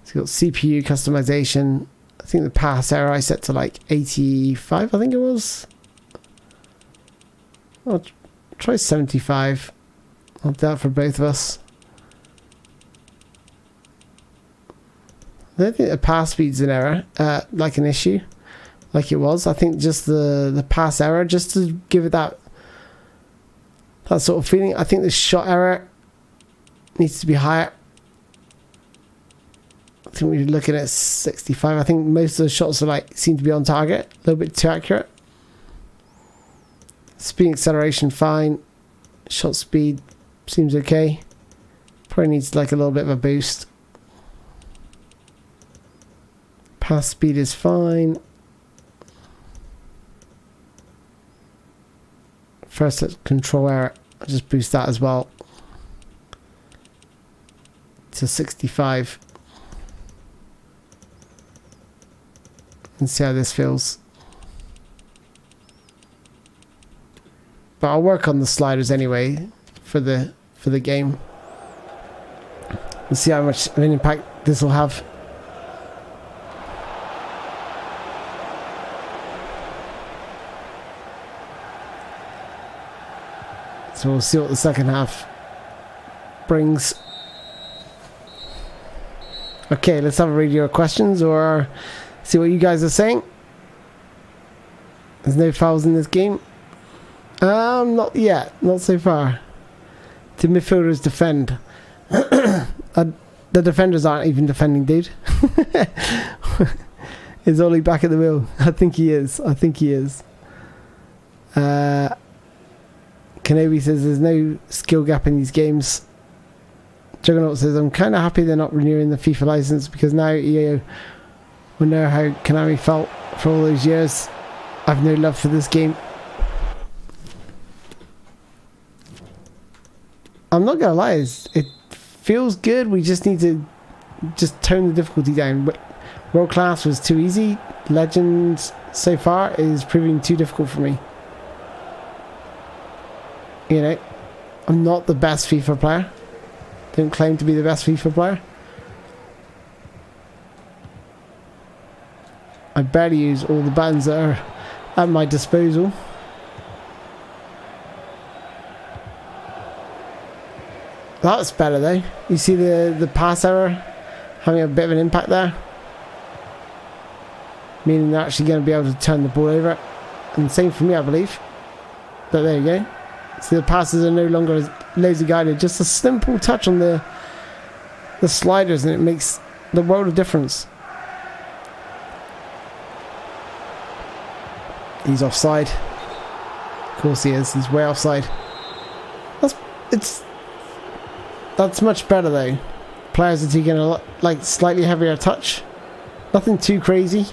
It's got CPU customization. I think the pass error I set to like 85, I think it was. I'll try 75. I'll do that for both of us. I don't think the pass speed's an error, like an issue, like it was. I think just the pass error, just to give it that sort of feeling. I think the shot error needs to be higher. I think we're looking at 65. I think most of the shots are like seem to be on target, a little bit too accurate. Speed acceleration fine. Shot speed seems okay. Probably needs like a little bit of a boost. Pass speed is fine. First let's control error. I'll just boost that as well to 65 and see how this feels. But I'll work on the sliders anyway for the game and see how much of an impact this will have. So we'll see what the second half brings. Okay, let's have a read your questions or see what you guys are saying. There's no fouls in this game. Not yet. Not so far. The midfielders defend. The defenders aren't even defending, dude. Is Ollie back at the wheel? I think he is. Kenobi says there's no skill gap in these games. Juggernaut says I'm kind of happy they're not renewing the FIFA license because now EA will know how Konami felt for all those years. I've no love for this game. I'm not gonna lie, it feels good. We just need to just tone the difficulty down. World Class was too easy. Legends so far is proving too difficult for me. You know, I'm not the best FIFA player. Don't claim to be the best FIFA player. I barely use all the buttons that are at my disposal. That's better though. You see the pass error having a bit of an impact there. Meaning they're actually going to be able to turn the ball over. And same for me, I believe. But there you go. So the passes are no longer as laser guided. Just a simple touch on the sliders and it makes the world of difference. He's offside. Of course he is. He's way offside. That's much better though. Players are taking a like slightly heavier touch. Nothing too crazy.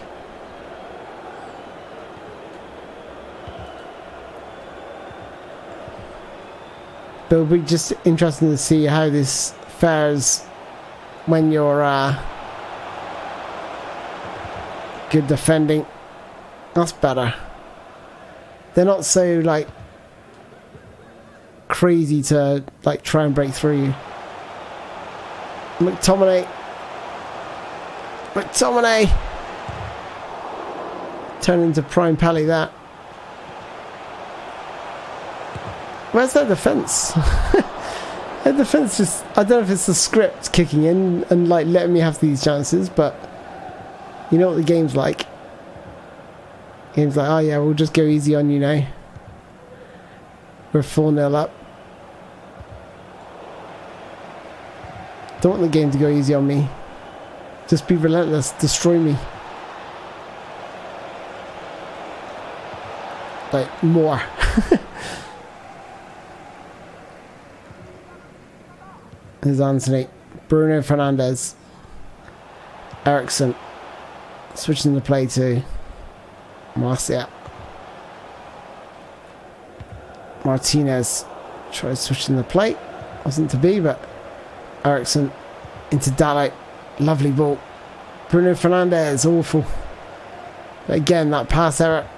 But it'll be just interesting to see how this fares when you're good defending. That's better. They're not so like crazy to like try and break through you. McTominay turn into prime Pally that. Where's their defense? Their defense just, I don't know if it's the script kicking in and like letting me have these chances, but you know what the game's like. Game's like, oh yeah, we'll just go easy on you now. We're 4-0 up. Don't want the game to go easy on me. Just be relentless. Destroy me. Like, more. There's Anthony. Bruno Fernandes. Ericsson. Switching the play to Marcia. Martinez tries switching the play. Wasn't to be, but Ericsson into Dalot. Lovely ball. Bruno Fernandes, awful. But again, that pass error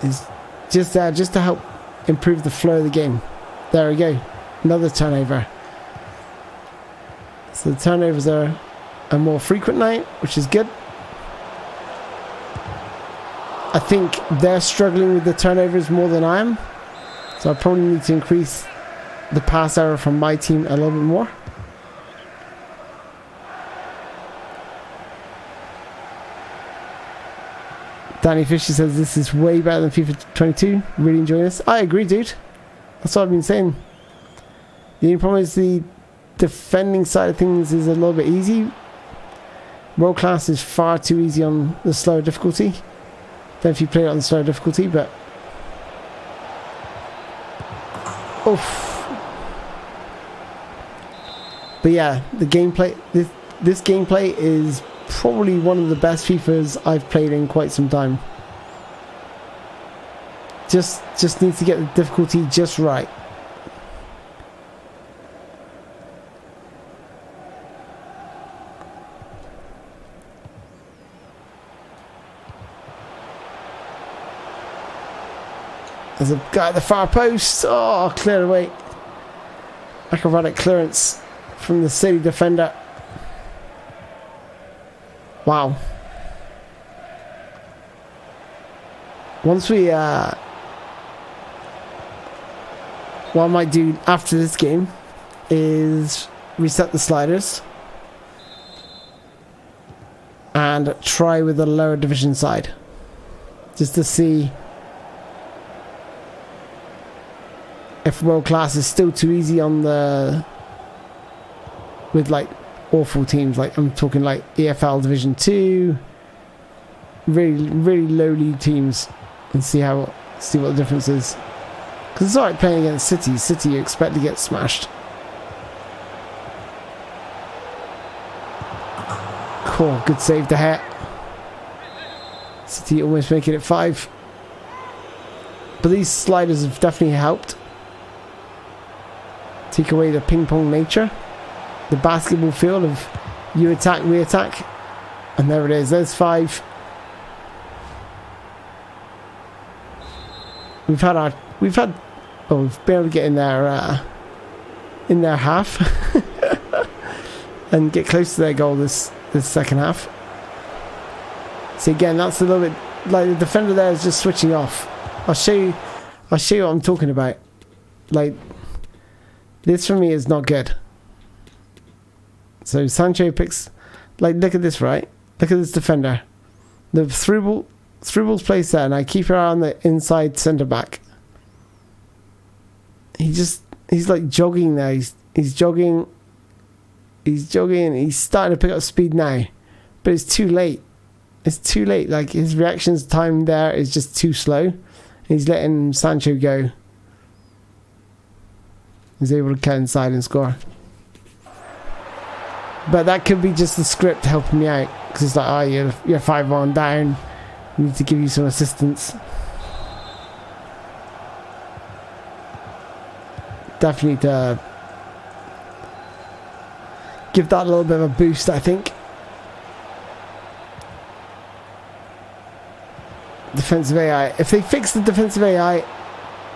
is just there just to help improve the flow of the game. There we go. Another turnover. So the turnovers are more frequent now, which is good. I think they're struggling with the turnovers more than I am. So I probably need to increase the pass error from my team a little bit more. Danny Fisher says this is way better than FIFA 22. Really enjoying this. I agree, dude. That's what I've been saying. The only problem is the defending side of things is a little bit easy. World Class is far too easy on the slower difficulty. Don't know if you play it on the slower difficulty, but oof. But yeah, the gameplay. This gameplay is probably one of the best FIFAs I've played in quite some time. Just needs to get the difficulty just right. There's a guy at the far post. Oh, clear away. Acrobatic clearance from the city defender. Wow. Once we what I might do after this game is reset the sliders and try with the lower division side, just to see if World Class is still too easy on the, with like awful teams, like I'm talking like EFL Division 2, really low league teams, and see what the difference is. Because it's alright playing against City. City, you expect to get smashed. Cool, good save to hit. City almost making it 5. But these sliders have definitely helped take away the ping pong nature, the basketball feel of you attack, we attack. And there it is, there's 5. We've been able to get in their half and get close to their goal this second half. So again, that's a little bit like the defender there is just switching off. I'll show you what I'm talking about. Like, this for me is not good. So Sancho picks, like, look at this, right? Look at this defender. The through ball's placed there, and I keep her eye on the inside centre back. He's like jogging there. He's jogging. He's jogging. He's starting to pick up speed now, but it's too late. It's too late. Like, his reactions time there is just too slow. He's letting Sancho go. He's able to cut inside and score. But that could be just the script helping me out, because it's like, oh, you're 5-1 down. I need to give you some assistance. Definitely to give that a little bit of a boost, I think. Defensive AI. If they fix the defensive AI,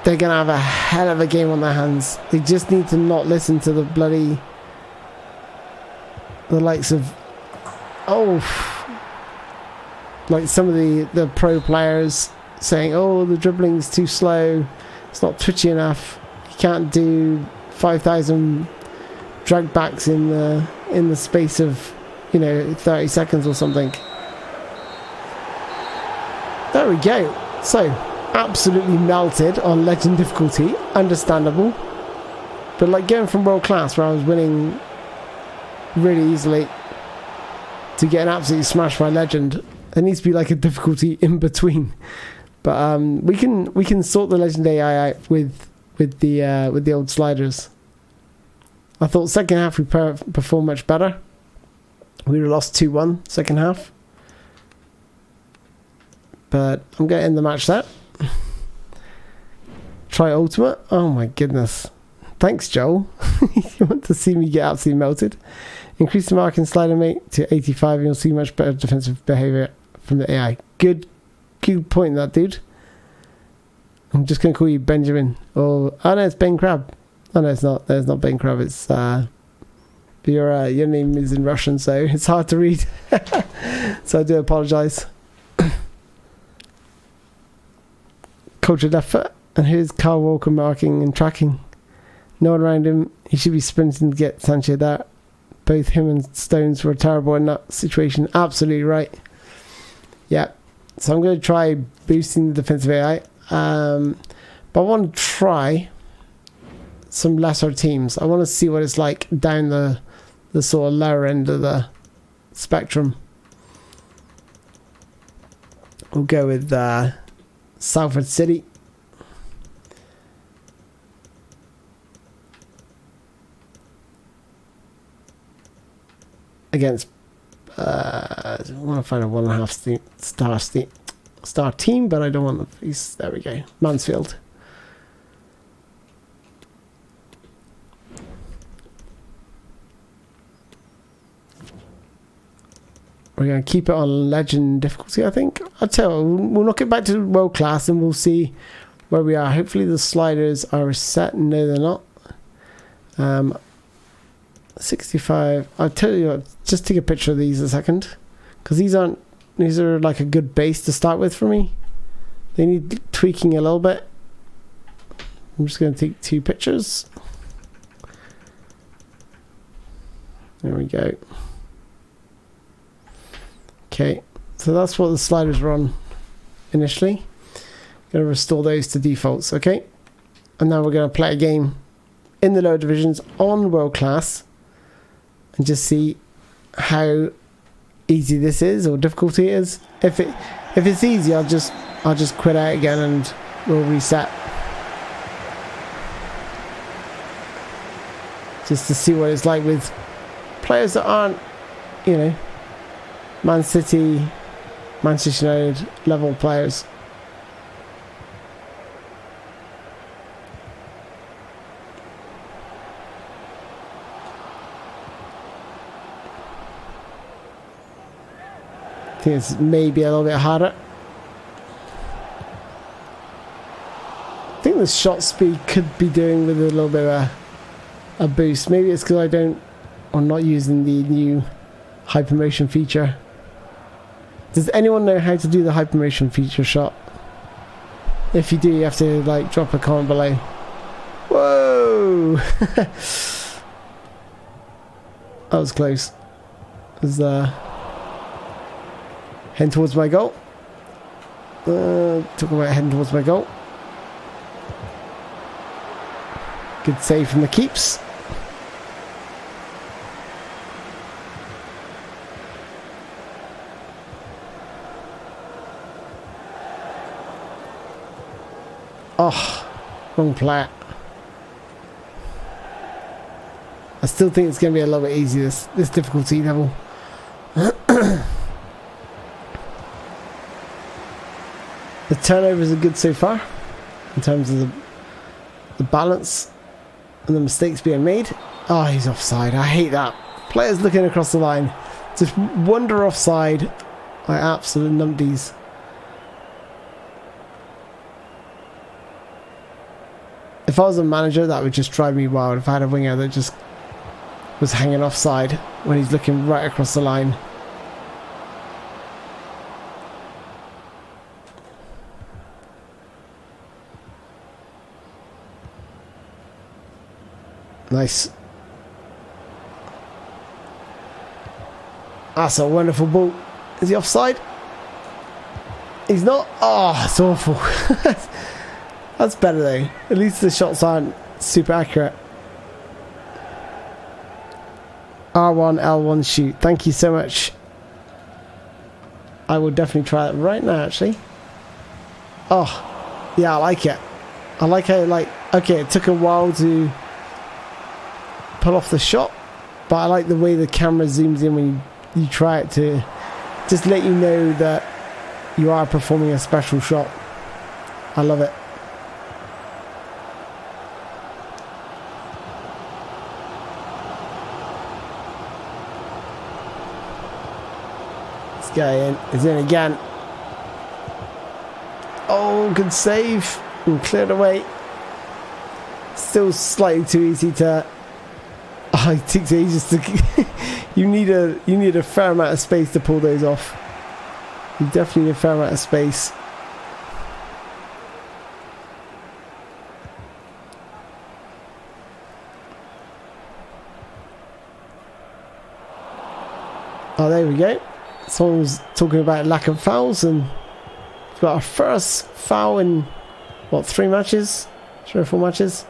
they're going to have a hell of a game on their hands. They just need to not listen to the likes of, like some of the pro players saying, oh, the dribbling's too slow, it's not twitchy enough, you can't do 5,000 drag backs in the space of 30 seconds or something. There we go. So absolutely melted on legend difficulty, understandable, but like going from World Class where I was winning really easily to getting absolutely smashed by legend, there needs to be like a difficulty in between. But we can sort the legend AI out with the old sliders. I thought second half we performed much better. We would have lost 2-1 second half, but I'm going to end the match there. Try ultimate. Oh my goodness, thanks Joel. You want to see me get absolutely melted? Increase the marking slider, mate, to 85 and you'll see much better defensive behaviour from the AI. Good point, that dude. I'm just going to call you Benjamin. Oh no, it's Ben Crab. Oh no, it's not. There's not Ben Crab. It's your name is in Russian, so it's hard to read. So I do apologise. Culture left foot, and here's Kyle Walker marking and tracking. No one around him. He should be sprinting to get Sancho there. Both him and Stones were terrible in that situation. Absolutely right. Yeah. So I'm going to try boosting the defensive AI. But I want to try some lesser teams. I want to see what it's like down the sort of lower end of the spectrum. We'll go with Salford City. Against, I want to find a 1.5 star team, but I don't want these. There we go, Mansfield. We're going to keep it on legend difficulty, I think. I'll tell you, we'll knock it back to world class and we'll see where we are. Hopefully the sliders are set. No, they're not. 65. I'll tell you what, just take a picture of these a second, because these are like a good base to start with for me. They need tweaking a little bit. I'm just going to take 2 pictures. There we go. Okay, so that's what the sliders were on initially. Going to restore those to defaults, okay? And now we're going to play a game in the lower divisions on world class and just see how easy this is or difficulty it is. If it's easy, I'll just quit out again and we'll reset. Just to see what it's like with players that aren't, you know, Man City, Manchester United level players. I think it's maybe a little bit harder. I think the shot speed could be doing with a little bit of a boost. Maybe it's because I'm not using the new hypermotion feature. Does anyone know how to do the hypermotion feature shot? If you do, you have to like drop a comment below. Whoa! That was close. It was heading towards my goal. Talking about heading towards my goal. Good save from the keeps. Oh, wrong player. I still think it's going to be a little bit easy, this difficulty level. The turnovers are good so far in terms of the balance and the mistakes being made. Oh, he's offside. I hate that. Players looking across the line. Just wander offside. Like absolute numpties. If I was a manager, that would just drive me wild. If I had a winger that just was hanging offside when he's looking right across the line. Nice. That's a wonderful ball. Is he offside? He's not. Oh, it's awful. That's better though. At least the shots aren't super accurate. R1, L1 shoot. Thank you so much. I will definitely try that right now actually. Oh, yeah, I like it. I like how, like, okay, it took a while to pull off the shot, but I like the way the camera zooms in when you try it to just let you know that you are performing a special shot. I love it. This guy is in again. Oh, good save. And cleared away. Still slightly too easy to... Oh, it takes ages to... you need a fair amount of space to pull those off. You definitely need a fair amount of space. Oh, there we go. Someone was talking about lack of fouls, and we've got our first foul in, what, 3 matches? 3 or 4 matches?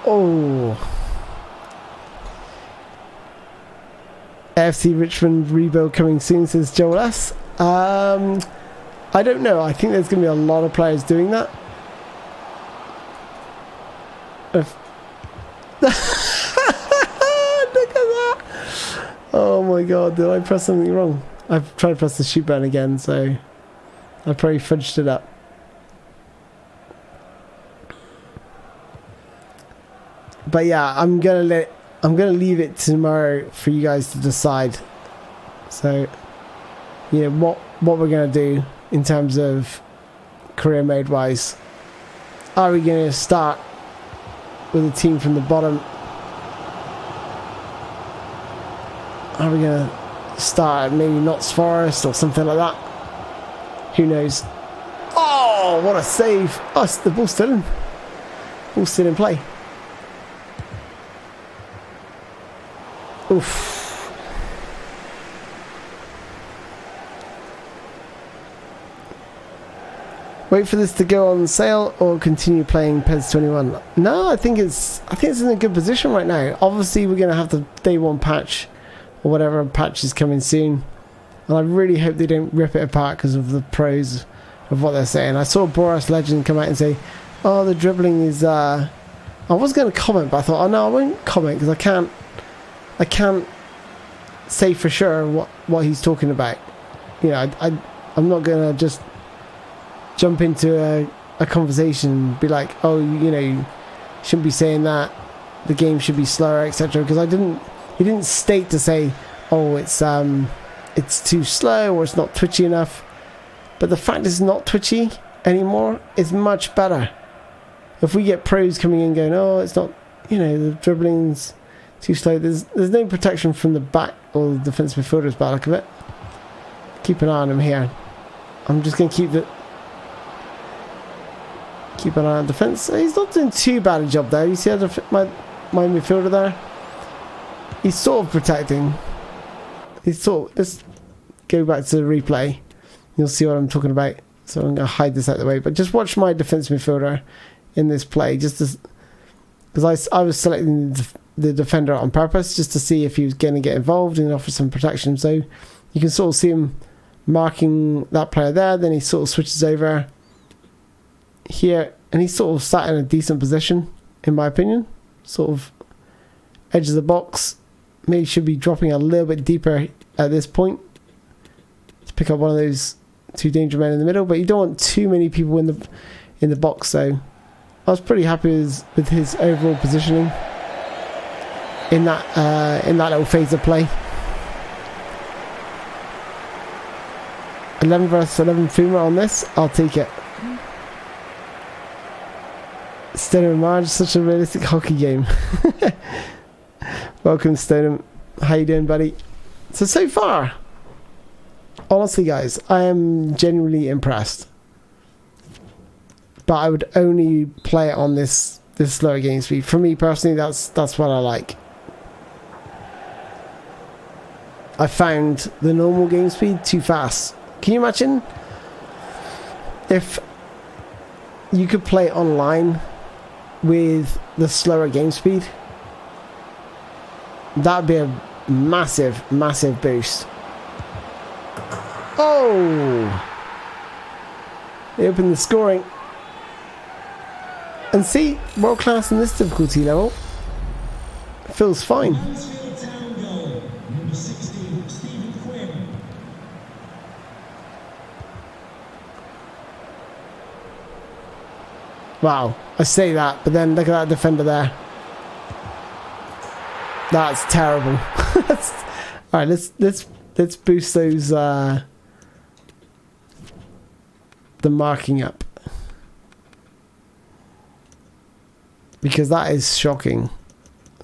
Oh. AFC Richmond rebuild coming soon, says Joel S. I don't know. I think there's going to be a lot of players doing that. Look at that. Oh my god, did I press something wrong? I've tried to press the shoot button again, so I probably fudged it up. But yeah, I'm gonna leave it tomorrow for you guys to decide. So, you know, what we're gonna do in terms of career mode wise. Are we gonna start with a team from the bottom? Are we gonna start at maybe Notts Forest or something like that? Who knows? Oh, what a save! Oh, the ball's still in. Ball's still in play. Oof. Wait for this to go on sale or continue playing PES 21. No, I think it's in a good position right now. Obviously, we're gonna have the day one patch or whatever patch is coming soon, and I really hope they don't rip it apart because of the pros of what they're saying. I saw Boris Legend come out and say, "Oh, the dribbling is." I was going to comment, but I thought, "Oh no, I won't comment because I can't say for sure what he's talking about." You know, I'm not going to just jump into a conversation and be like, "Oh, you know, you shouldn't be saying that. The game should be slower, etc." Because he didn't state to say, "Oh, it's too slow or it's not twitchy enough." But the fact it's not twitchy anymore is much better. If we get pros coming in going, "Oh, it's not, you know, the dribbling's too slow," there's no protection from the back or the defensive midfielders by the look of it. Keep an eye on him here. I'm just going to keep an eye on defence. He's not doing too bad a job there. You see my midfielder there? He's sort of protecting. Let's go back to the replay. You'll see what I'm talking about. So I'm going to hide this out of the way. But just watch my defence midfielder in this play. Just because I was selecting the defender on purpose just to see if he was going to get involved and offer some protection. So you can sort of see him marking that player there. Then he sort of switches over here. And he's sort of sat in a decent position, in my opinion. Sort of edge of the box. Maybe should be dropping a little bit deeper at this point to pick up one of those two danger men in the middle, but you don't want too many people in the box. So I was pretty happy with his overall positioning in that little phase of play. 11 versus 11 Fuma on this, I'll take it. Stoneham Marge, such a realistic hockey game. Welcome, Stoneham. How you doing, buddy? So far, honestly, guys, I am genuinely impressed. But I would only play it on this slower game speed. For me personally, that's what I like. I found the normal game speed too fast. Can you imagine if you could play online with the slower game speed? That would be a massive, massive boost. Oh! They opened the scoring. And see, world class in this difficulty level. Feels fine. Wow, I say that, but then look at that defender there. That's terrible. Alright, let's boost those the marking up. Because that is shocking.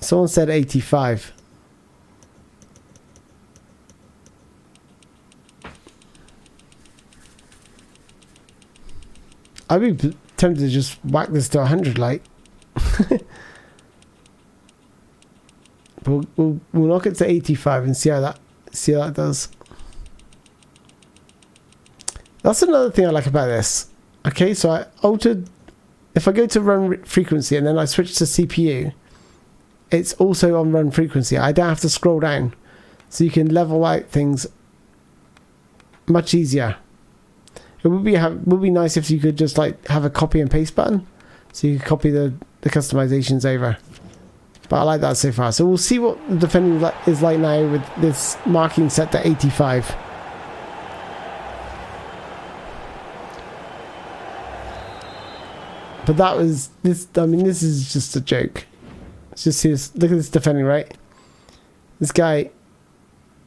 Someone said 85. I'd be tempted to just whack this to 100, like. But we'll knock it to 85 and see how that does. That's another thing I like about this. Okay, so I altered if I go to run frequency and then I switch to CPU, it's also on run frequency. I don't have to scroll down. So you can level out things much easier. It would be nice if you could just like have a copy and paste button, so you could copy the customizations over. But I like that so far. So we'll see what the defending is like now with this marking set to 85. But that was this. I mean, this is just a joke. Let's just see this. Look at this defending, right? This guy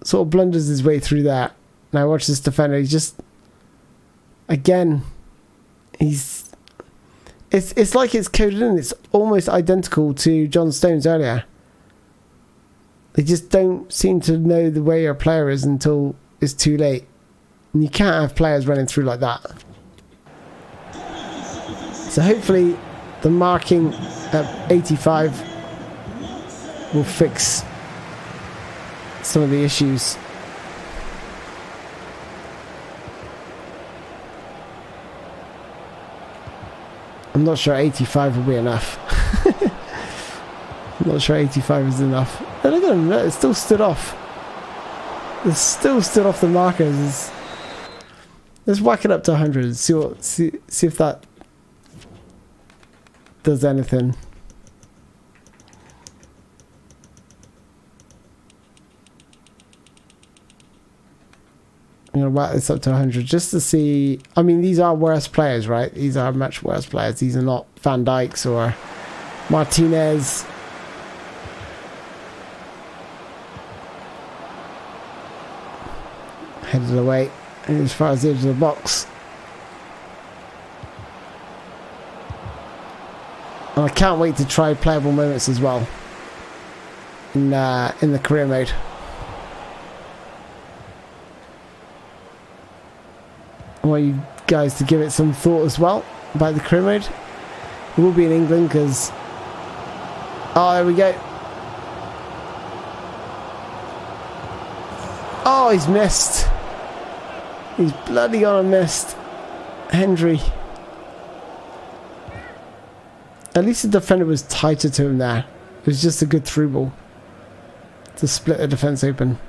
sort of blunders his way through that. Now watch this defender. He's just, again, it's like it's coded in. It's almost identical to John Stones earlier. They just don't seem to know the way your player is until it's too late. And you can't have players running through like that. So hopefully the marking at 85 will fix some of the issues. I'm not sure 85 will be enough. I'm not sure 85 is enough. Oh, look at them, it still stood off. It still stood off the markers. Let's whack it up to 100. See if that does anything. I'm going to whack this up to 100 just to see. I mean, these are worse players, right? These are much worse players. These are not Van Dijk's or Martinez. Headed away as far as the edge of the box. And I can't wait to try playable moments as well in the career mode. I want you guys to give it some thought as well about the career mode. It will be in England because... Oh, there we go. Oh, he's missed. He's bloody gone and missed. Hendry. At least the defender was tighter to him there. It was just a good through ball to split the defence open.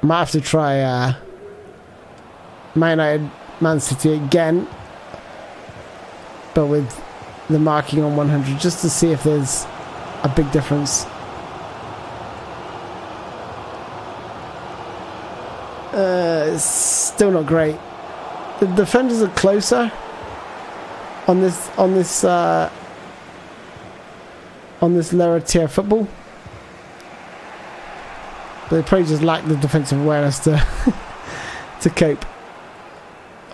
Might have to try Man United, Man City again, but with the marking on 100, just to see if there's a big difference. It's still not great. The defenders are closer on this lower tier football. They probably just lack the defensive awareness to to cope.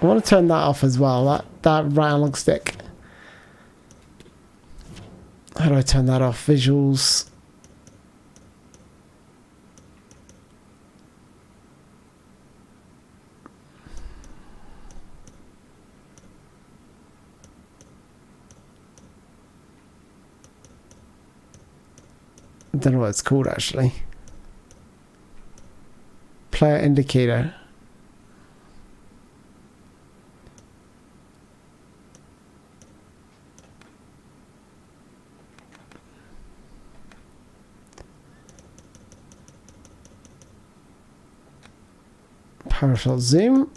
I want to turn that off as well. That right analog stick. How do I turn that off? Visuals. I don't know what it's called actually. Player indicator. PowerShell zoom.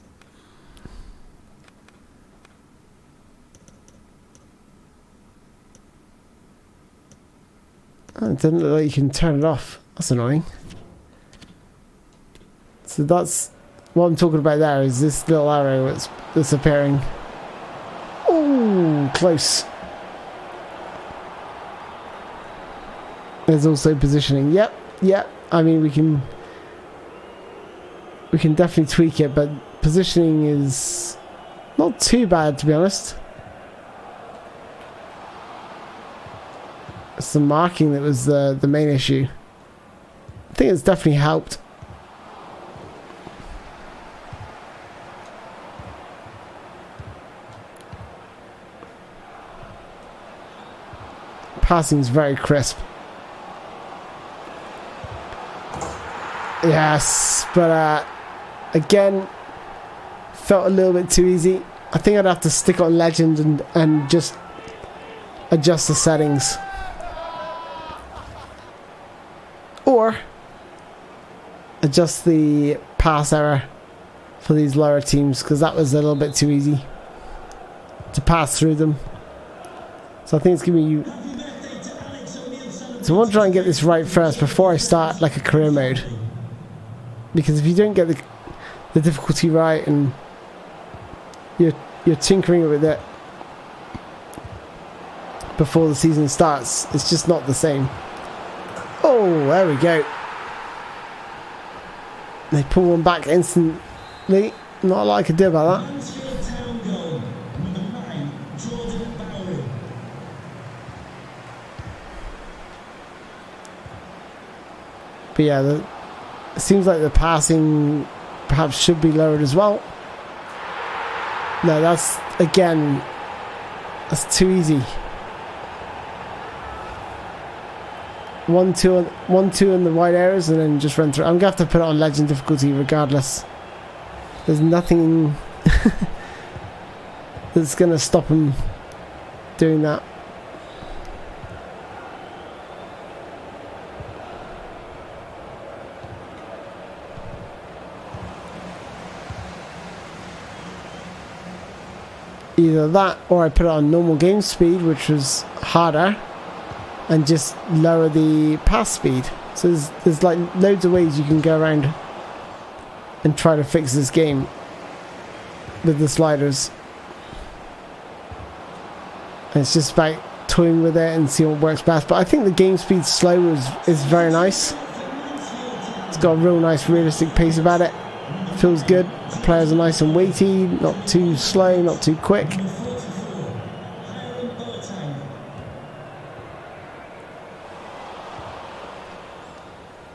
Oh, it didn't look like you can turn it off. That's annoying. So that's what I'm talking about there, is this little arrow that's appearing. Oh, close. There's also positioning. Yep. I mean, we can definitely tweak it, but positioning is not too bad, to be honest. It's the marking that was the main issue. I think it's definitely helped. Passing is very crisp. Yes, but again, felt a little bit too easy. I think I'd have to stick on legend and just adjust the settings. Or adjust the pass error for these lower teams, because that was a little bit too easy to pass through them. So I think it's giving you... So I want to try and get this right first before I start like a career mode. Because if you don't get the difficulty right and you're tinkering with it before the season starts, it's just not the same. Oh, there we go. They pull one back instantly. Not a lot I could do about that. But yeah, it seems like the passing perhaps should be lowered as well. No, that's, again, that's too easy. 1-2 in the wide areas and then just run through. I'm going to have to put it on legend difficulty regardless. There's nothing that's going to stop him doing that. Either that or I put it on normal game speed, which was harder, and just lower the pass speed. So there's like loads of ways you can go around and try to fix this game with the sliders. And it's just about toying with it and seeing what works best. But I think the game speed slow is very nice. It's got a real nice realistic pace about it. Feels good. The players are nice and weighty, not too slow, not too quick.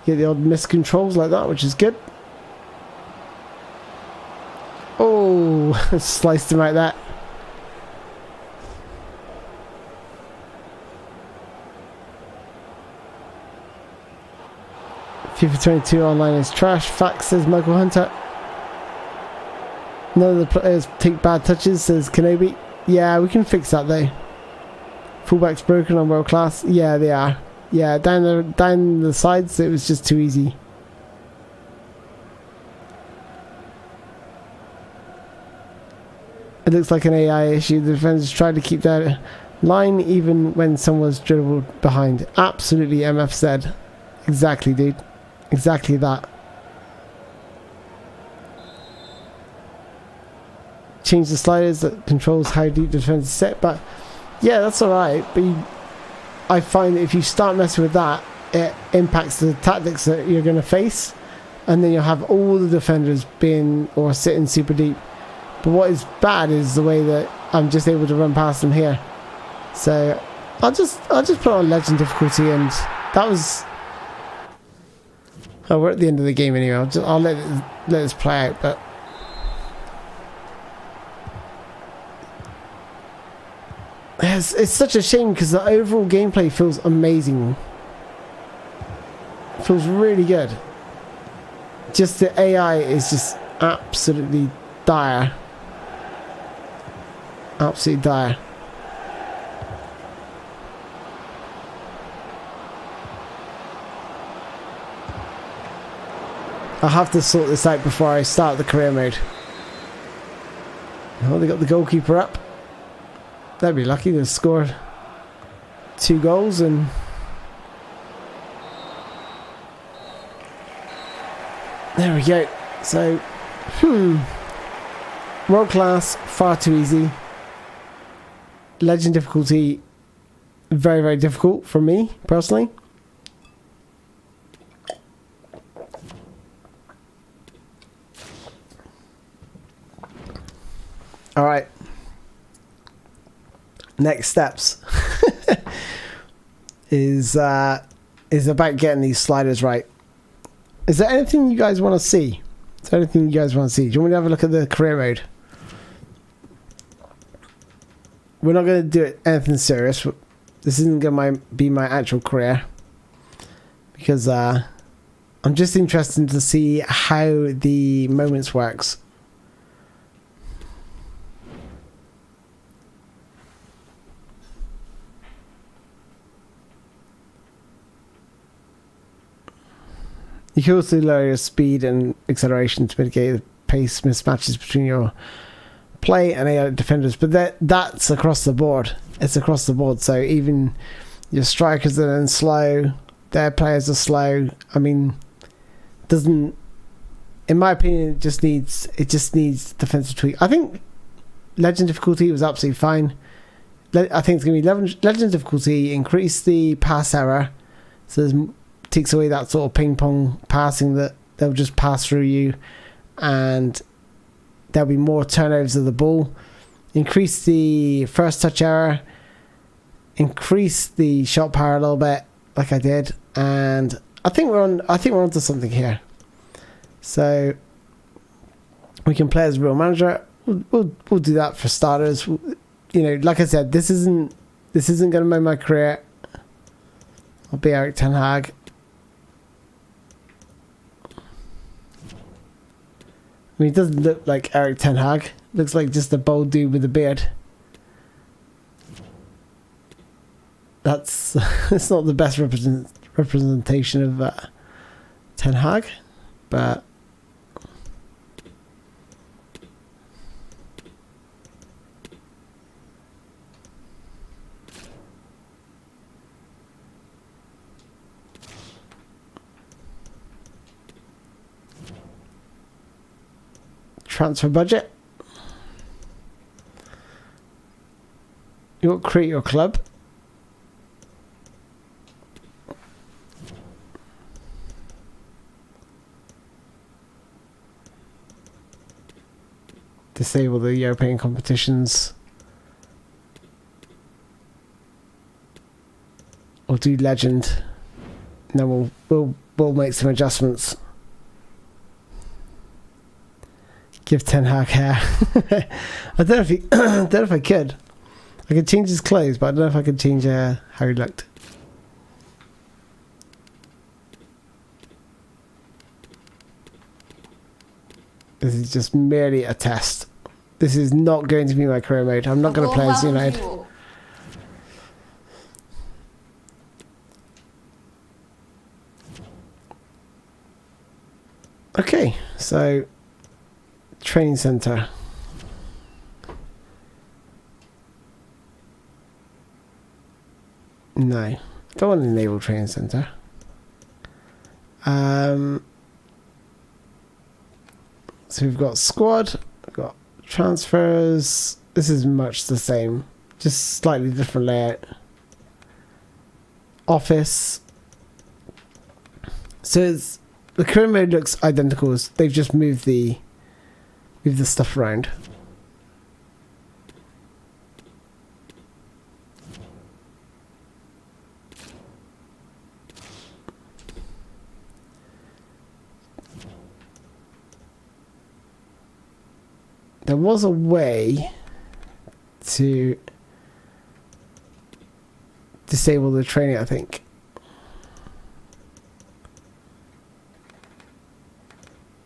Get the odd miscontrols like that, which is good. Oh, sliced him like that. FIFA 22 online is trash. Facts, says Michael Hunter. None of the players take bad touches, says Kenobi. Yeah, we can fix that though. Fullback's broken on world class. Yeah, they are. Yeah, down the sides, it was just too easy. It looks like an AI issue. The defenders tried to keep their line even when someone was dribbled behind. Absolutely, MF said. Exactly, dude. Exactly that. Change the sliders that controls how deep the defense is set, but yeah, that's alright. But I find that if you start messing with that, it impacts the tactics that you're going to face, and then you'll have all the defenders being or sitting super deep. But what is bad is the way that I'm just able to run past them here. So I'll just put on legend difficulty, and that was. Oh, we're at the end of the game anyway. I'll let this play out, but. It's such a shame because the overall gameplay feels amazing. It feels really good. Just the AI is just absolutely dire. Absolutely dire. I'll have to sort this out before I start the career mode. Oh, they got the goalkeeper up. They'd be lucky to score 2 goals and there we go. So, world class, far too easy. Legend difficulty, very, very difficult for me personally. All right. Next steps is about getting these sliders right. Is there anything you guys want to see? Is there anything you guys want to see? Do you want me to have a look at the career mode? We're not going to do it anything serious. This isn't going to be my actual career because I'm just interested to see how the moments works. You can also lower your speed and acceleration to mitigate the pace mismatches between your play and AI defenders, but that's across the board. It's across the board. So even your strikers are then slow, their players are slow. I mean, doesn't, in my opinion, it just needs defensive tweak. I think legend difficulty was absolutely fine. I think it's going to be legend difficulty, increase the pass error, so it takes away that sort of ping pong passing that they'll just pass through you, and there'll be more turnovers of the ball. Increase the first touch error, increase the shot power a little bit, like I did, and I think we're onto something here. So we can play as real manager. We'll do that for starters. You know, like I said, this isn't going to make my career. I'll be Erik ten Hag. I mean, it doesn't look like Erik ten Hag. Looks like just a bald dude with a beard. It's not the best representation of ten Hag, but transfer budget. You'll create your club. Disable the European competitions. We'll do legend. And then we'll make some adjustments. Give Ten Hag hair. I don't know if I could. I could change his clothes, but I don't know if I could change how he looked. This is just merely a test. This is not going to be my career mode. I'm not going to play as United. Okay, so training center. No, don't want to enable training center. So we've got squad, we've got transfers. This is much the same, just slightly different layout. Office. So the career mode looks identical. They've just moved the stuff around. There was a way to disable the training, I think.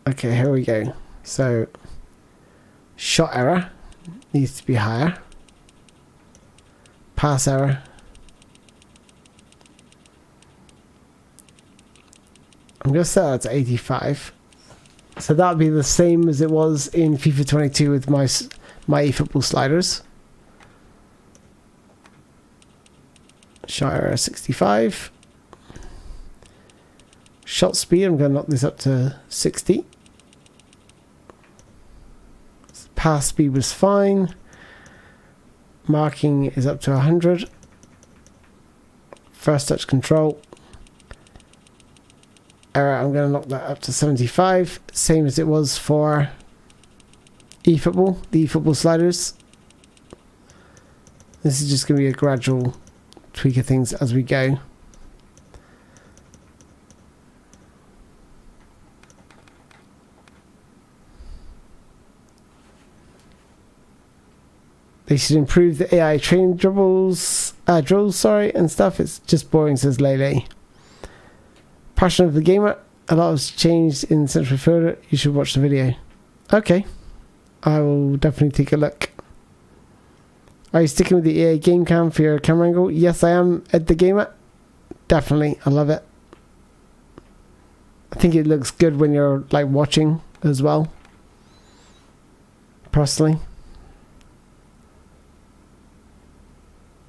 Okay, here we go. So, shot error needs to be higher. Pass error. I'm going to set that to 85. So that would be the same as it was in FIFA 22 with my eFootball sliders. Shot error 65. Shot speed, I'm going to knock this up to 60. Pass speed was fine. Marking is up to 100. First touch control. Error, I'm going to knock that up to 75. Same as it was for eFootball, the eFootball sliders. This is just going to be a gradual tweak of things as we go. They should improve the AI training drills, and stuff. It's just boring, says Lele. Passion of the gamer. A lot has changed in Central Fielder. You should watch the video. Okay. I will definitely take a look. Are you sticking with the EA game cam for your camera angle? Yes, I am, Ed the Gamer. Definitely. I love it. I think it looks good when you're like watching as well. Personally,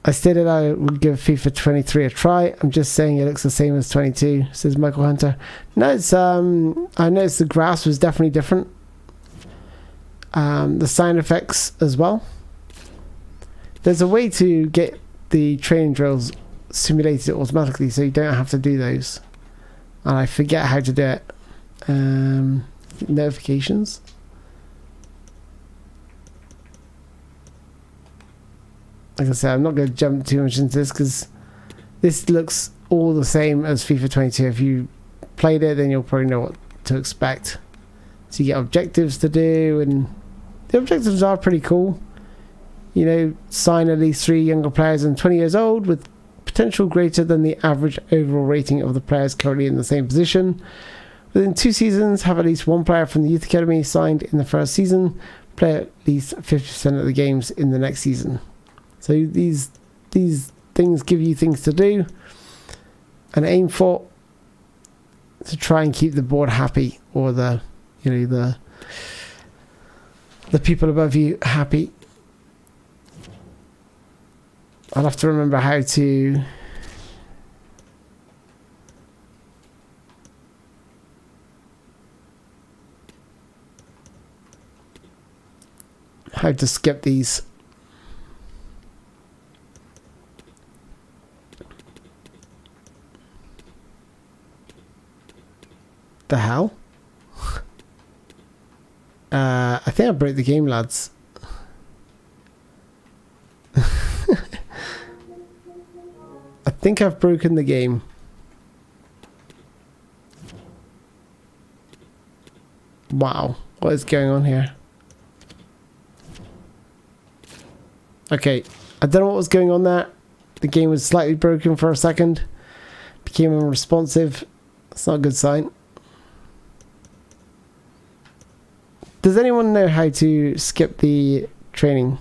I stated I would give FIFA 23 a try. I'm just saying it looks the same as 22, says Michael Hunter. No, it's I noticed the grass was definitely different. The sound effects as well. There's a way to get the training drills simulated automatically, so you don't have to do those. And I forget how to do it. Notifications. Like I said, I'm not going to jump too much into this because this looks all the same as FIFA 22. If you played it, then you'll probably know what to expect. So you get objectives to do, and the objectives are pretty cool. You know, sign at least 3 younger players and 20 years old with potential greater than the average overall rating of the players currently in the same position. Within 2 seasons, have at least 1 player from the youth academy signed in the first season. Play at least 50% of the games in the next season. So these things give you things to do and aim for to try and keep the board happy, or the people above you happy. I'll have to remember how to skip these. The hell? I think I broke the game, lads. I think I've broken the game. Wow, what is going on here? Okay, I don't know what was going on there. The game was slightly broken for a second. Became unresponsive. That's not a good sign. Does anyone know how to skip the training?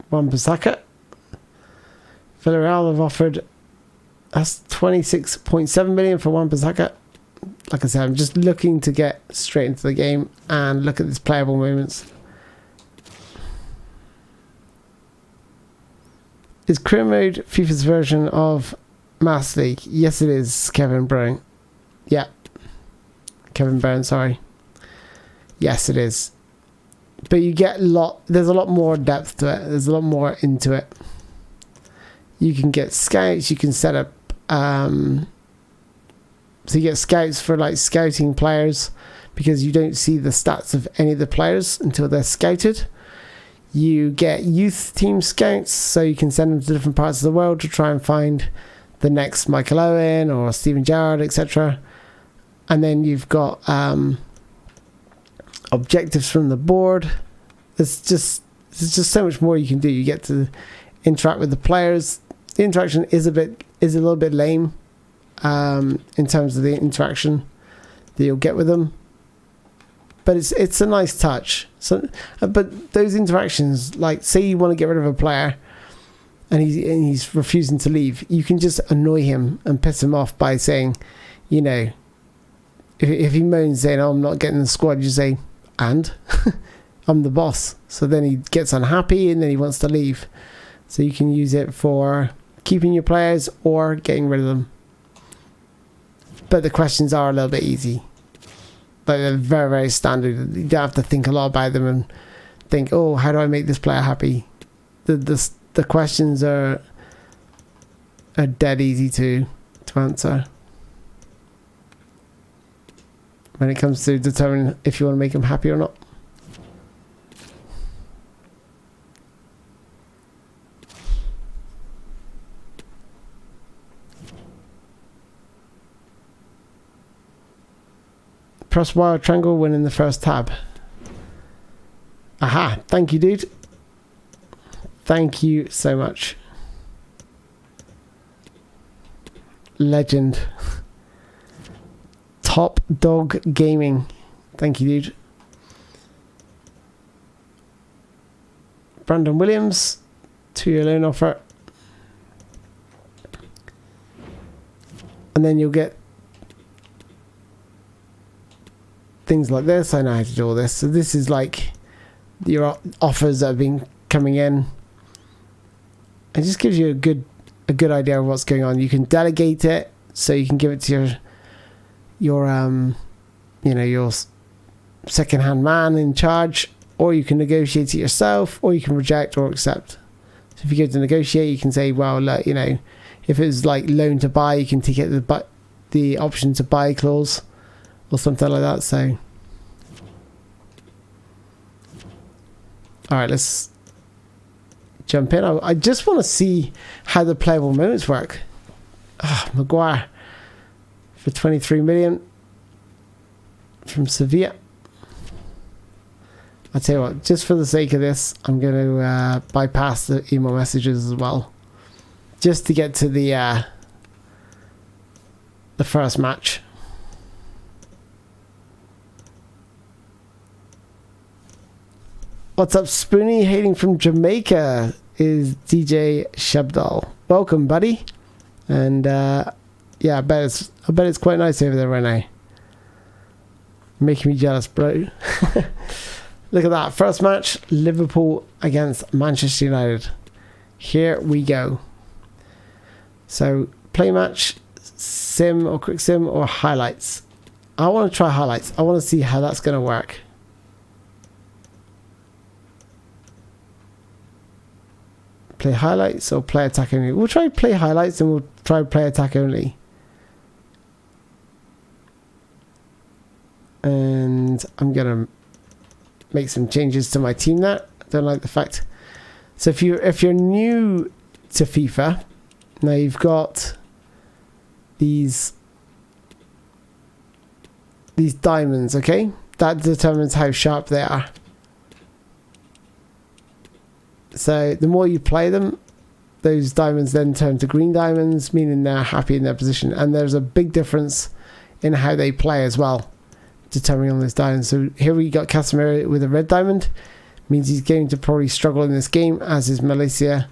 Wan-Bissaka. Villarreal have offered us 26.7 million for Wan-Bissaka. Like I said, I'm just looking to get straight into the game and look at these playable moments. Is career mode FIFA's version of Master League? Yes, it is, Kevin Brown. Yeah. Kevin Brown, sorry. Yes, it is. But you get there's a lot more depth to it. There's a lot more into it. You can get scouts, you can set up so you get scouts for like scouting players, because you don't see the stats of any of the players until they're scouted. You get youth team scouts, so you can send them to different parts of the world to try and find the next Michael Owen or Steven Gerrard, etc. And then you've got objectives from the board. There's just so much more you can do. You get to interact with the players. The interaction is a little bit lame in terms of the interaction that you'll get with them. But it's a nice touch. So, but those interactions, like say you want to get rid of a player, and he's refusing to leave, you can just annoy him and piss him off by saying, you know, if he moans saying, "Oh, I'm not getting the squad," you say, "And I'm the boss." So then he gets unhappy and then he wants to leave. So you can use it for keeping your players or getting rid of them. But the questions are a little bit easy. But they're very, very standard. You don't have to think a lot about them and think, oh, how do I make this player happy? The questions are dead easy to answer when it comes to determining if you want to make them happy or not. Press Y or triangle when in the first tab. Aha, thank you, dude. Thank you so much. Legend. Top Dog Gaming. Thank you, dude. Brandon Williams, 2-year loan offer. And then you'll get things like this. I know how to do all this. So this is like your offers that have been coming in. It just gives you a good idea of what's going on. You can delegate it, so you can give it to your second-hand man in charge, or you can negotiate it yourself, or you can reject or accept. So if you go to negotiate, you can say, well, look, you know, if it's like loan to buy, you can take it the option to buy clause or something like that. So, all right, let's jump in. I just want to see how the playable moments work. Maguire for 23 million from Sevilla. I'll tell you what, just for the sake of this, I'm going to bypass the email messages as well, just to get to the first match. What's up, Spoony? Hailing from Jamaica is DJ Shabdal. Welcome, buddy. And yeah, I bet it's quite nice over there right now. Making me jealous, bro. Look at that. First match, Liverpool against Manchester United. Here we go. So, play match, sim or quick sim or highlights. I want to try highlights. I want to see how that's going to work. Play highlights or play attack only. We'll try play highlights and we'll try play attack only. And I'm going to make some changes to my team there. I don't like the fact. So if you're new to FIFA, now you've got these diamonds, okay? That determines how sharp they are. So the more you play them, those diamonds then turn to green diamonds, meaning they're happy in their position. And there's a big difference in how they play as well, determining on this diamond. So here we got Casemiro with a red diamond. Means he's going to probably struggle in this game, as is Malaysia.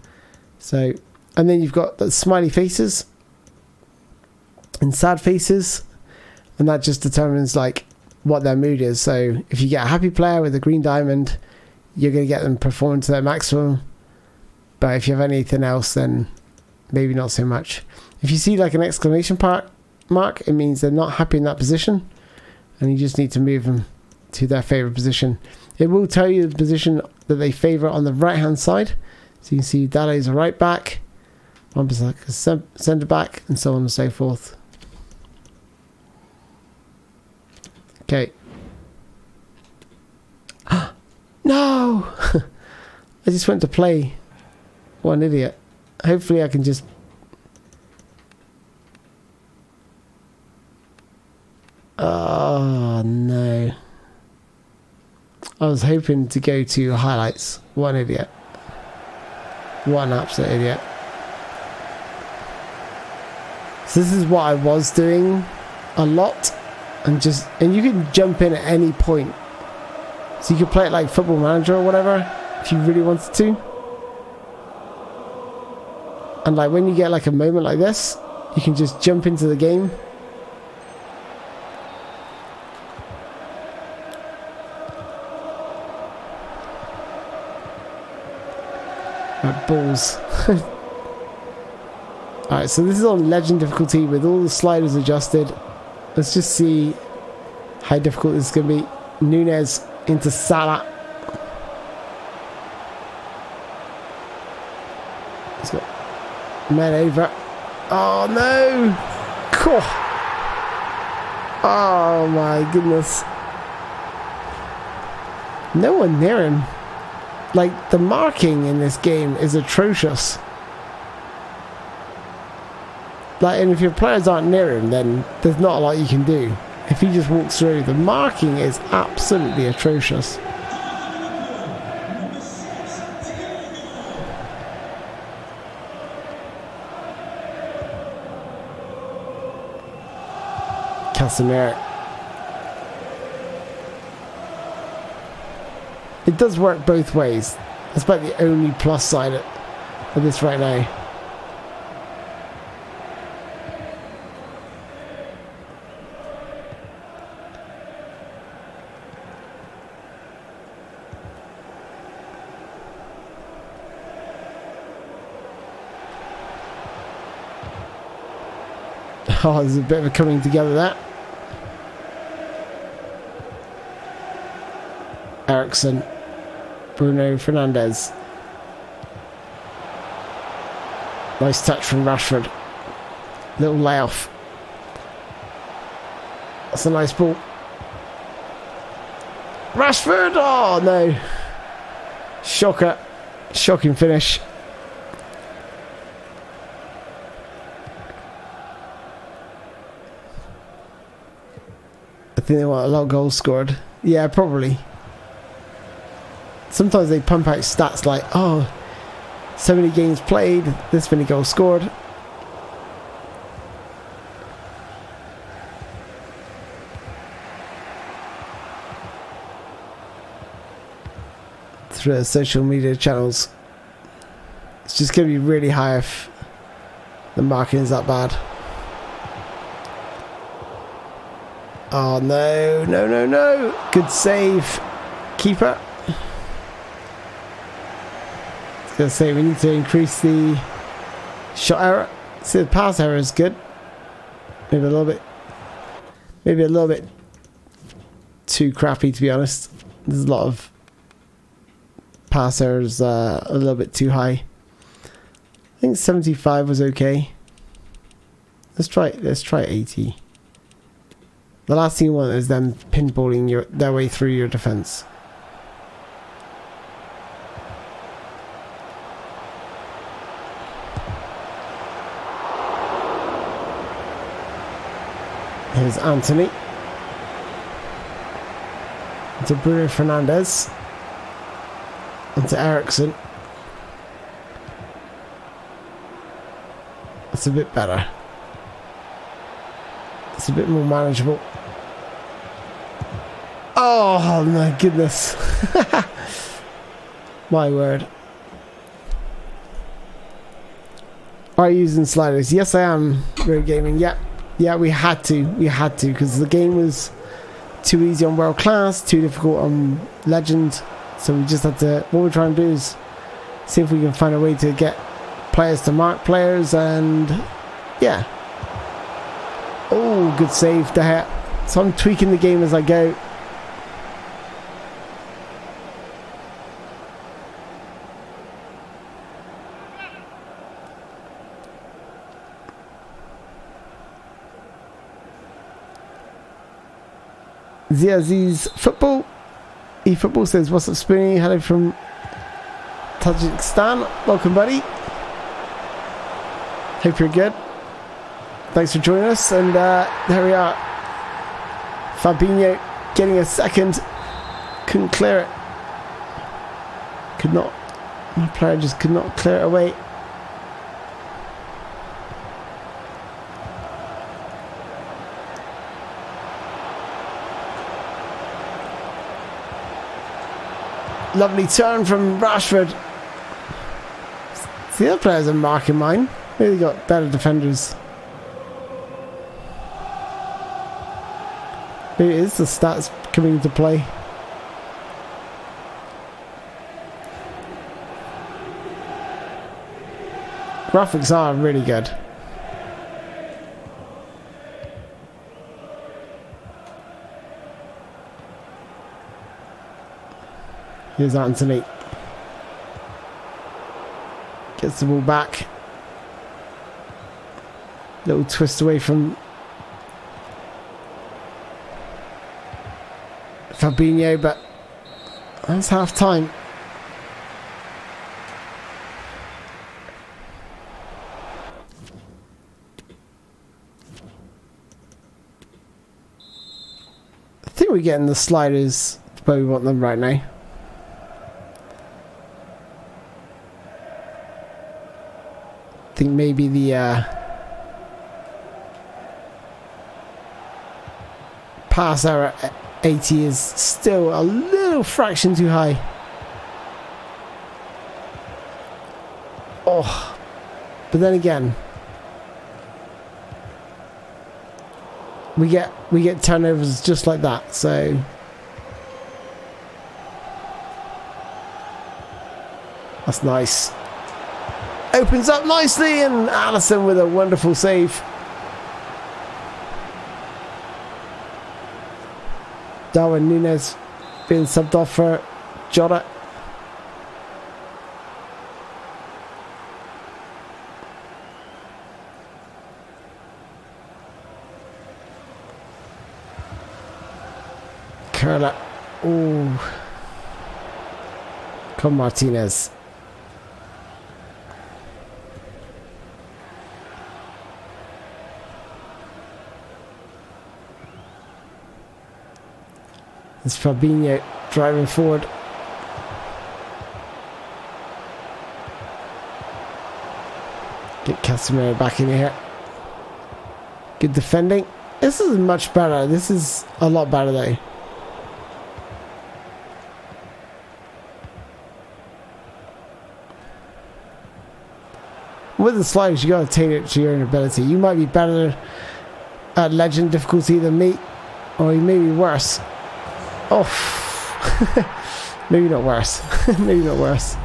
So, and then you've got the smiley faces and sad faces, and that just determines like what their mood is. So if you get a happy player with a green diamond, you're going to get them performing to their maximum. But if you have anything else, then maybe not so much. If you see like an exclamation mark, it means they're not happy in that position, and you just need to move them to their favorite position. It will tell you the position that they favor on the right hand side. So you can see Dale is a right back, Wan-Bissaka a centre back, and so on and so forth. Okay. No! I just went to play. What an idiot. Hopefully I can just... Oh, no. I was hoping to go to highlights. What an idiot. What an absolute idiot. So this is what I was doing a lot. And you can jump in at any point. So you could play it like Football Manager or whatever, if you really wanted to. And like when you get like a moment like this, you can just jump into the game. Right, balls. Alright, so this is on Legend difficulty with all the sliders adjusted. Let's just see how difficult this is going to be. Nunez into Salah. He's got men over. Oh no! Oh my goodness. No one near him. Like, the marking in this game is atrocious. Like, and if your players aren't near him, then there's not a lot you can do. If he just walks through, the marking is absolutely atrocious. Casemiro. It does work both ways. That's about the only plus side of this right now. Oh, there's a bit of a coming together there. Ericsson. Bruno Fernandes. Nice touch from Rashford. Little layoff. That's a nice ball. Rashford! Oh, no. Shocker. Shocking finish. I think they want a lot of goals scored. Yeah, probably. Sometimes they pump out stats like, oh, so many games played, this many goals scored. Through the social media channels. It's just going to be really high if the marketing is that bad. Oh, no, no, no, no. Good save. Keeper. I was going to say, we need to increase the shot error. See, the pass error is good. Maybe a little bit too crappy, to be honest. There's a lot of pass errors a little bit too high. I think 75 was okay. Let's try 80. The last thing you want is them pinballing their way through your defense. Here's Anthony. To Bruno Fernandes. And to Ericsson. That's a bit better. It's a bit more manageable. Oh my goodness. My word. Are you using sliders? Yes, I am. Road gaming. Yep. Yeah, we had to because the game was too easy on world class, too difficult on legend. So we just had to. What we're trying to do is see if we can find a way to get players to mark players, and yeah. Oh, good save there. So I'm tweaking the game as I go. Ziaziz Football. eFootball says, what's up, Spoony? Hello from Tajikistan. Welcome, buddy. Hope you're good. Thanks for joining us. And there we are. Fabinho getting a second. Couldn't clear it. Could not. My player just could not clear it away. Lovely turn from Rashford. The other players are marking mine. Maybe they got better defenders. Maybe it is the stats coming into play. Graphics are really good. Here's Anthony. Gets the ball back. Little twist away from Fabinho, but that's half time. I think we're getting the sliders where we want them right now. I think maybe the pass error at 80 is still a little fraction too high. Oh, but then again, we get turnovers just like that. So that's nice. Opens up nicely, and Allison with a wonderful save. Darwin Núñez being subbed off for Jota. Curler. Ooh. Come Martinez. It's Fabinho driving forward. Get Casemiro back in here. Good defending. This is much better. This is a lot better though. With the sliders, you gotta tailor it to your own ability. You might be better at legend difficulty than me, or you may be worse. Oh, maybe not worse. Maybe not worse.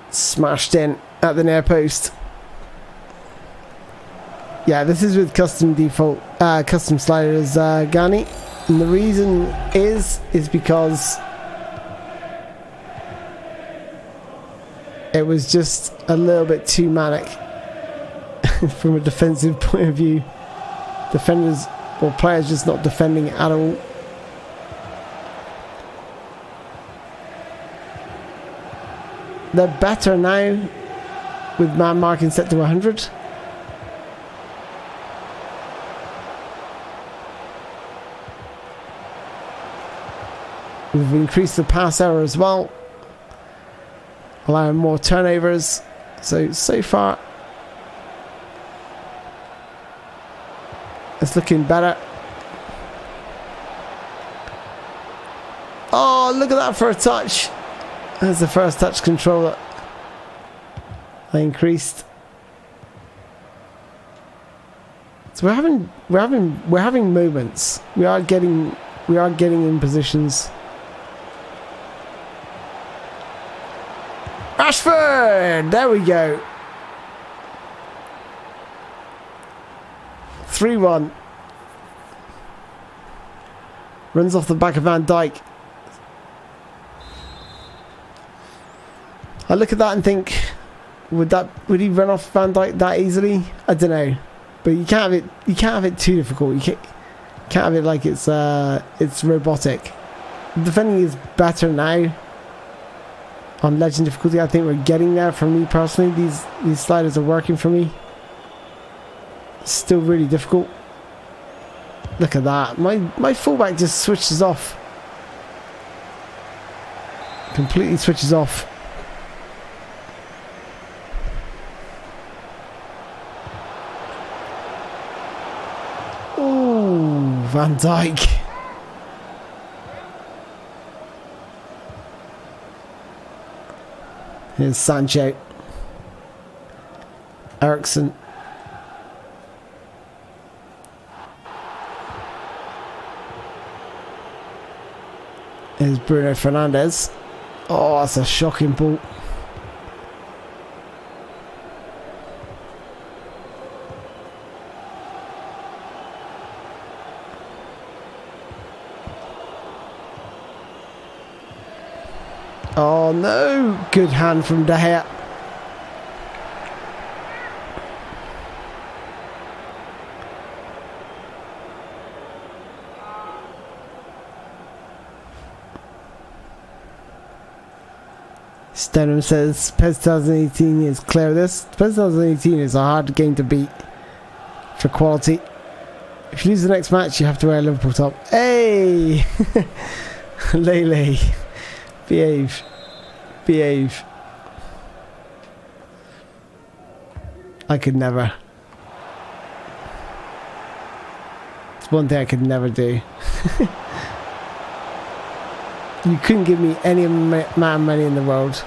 Smashed in at the near post. Yeah, this is with custom default, custom sliders, Gani, and the reason is because it was just a little bit too manic. From a defensive point of view, defenders or players just not defending at all. They're better now with man marking set to 100. We've increased the pass error as well, allowing more turnovers. So far it's looking better. Oh, look at that for a touch. That's the first touch controller I increased. So we're having moments. We are getting in positions. Rashford! There we go. 3-1. Runs off the back of Van Dijk. I look at that and think, would he run off Van Dijk that easily? I don't know. But you can't have it too difficult. You can't have it like it's robotic. Defending is better now. On legend difficulty, I think we're getting there for me personally. These sliders are working for me. Still really difficult. Look at that. My fullback just switches off. Completely switches off. Ooh, Van Dijk. Here's Sancho. Ericsson. Here's Bruno Fernandes. Oh, that's a shocking ball. Oh no! Good hand from De Gea. Stenham says PES 2018 is clear. This PES 2018 is a hard game to beat for quality. If you lose the next match, you have to wear a Liverpool top. Hey, Lele, behave. I could never. It's one thing I could never do. You couldn't give me any amount of money in the world.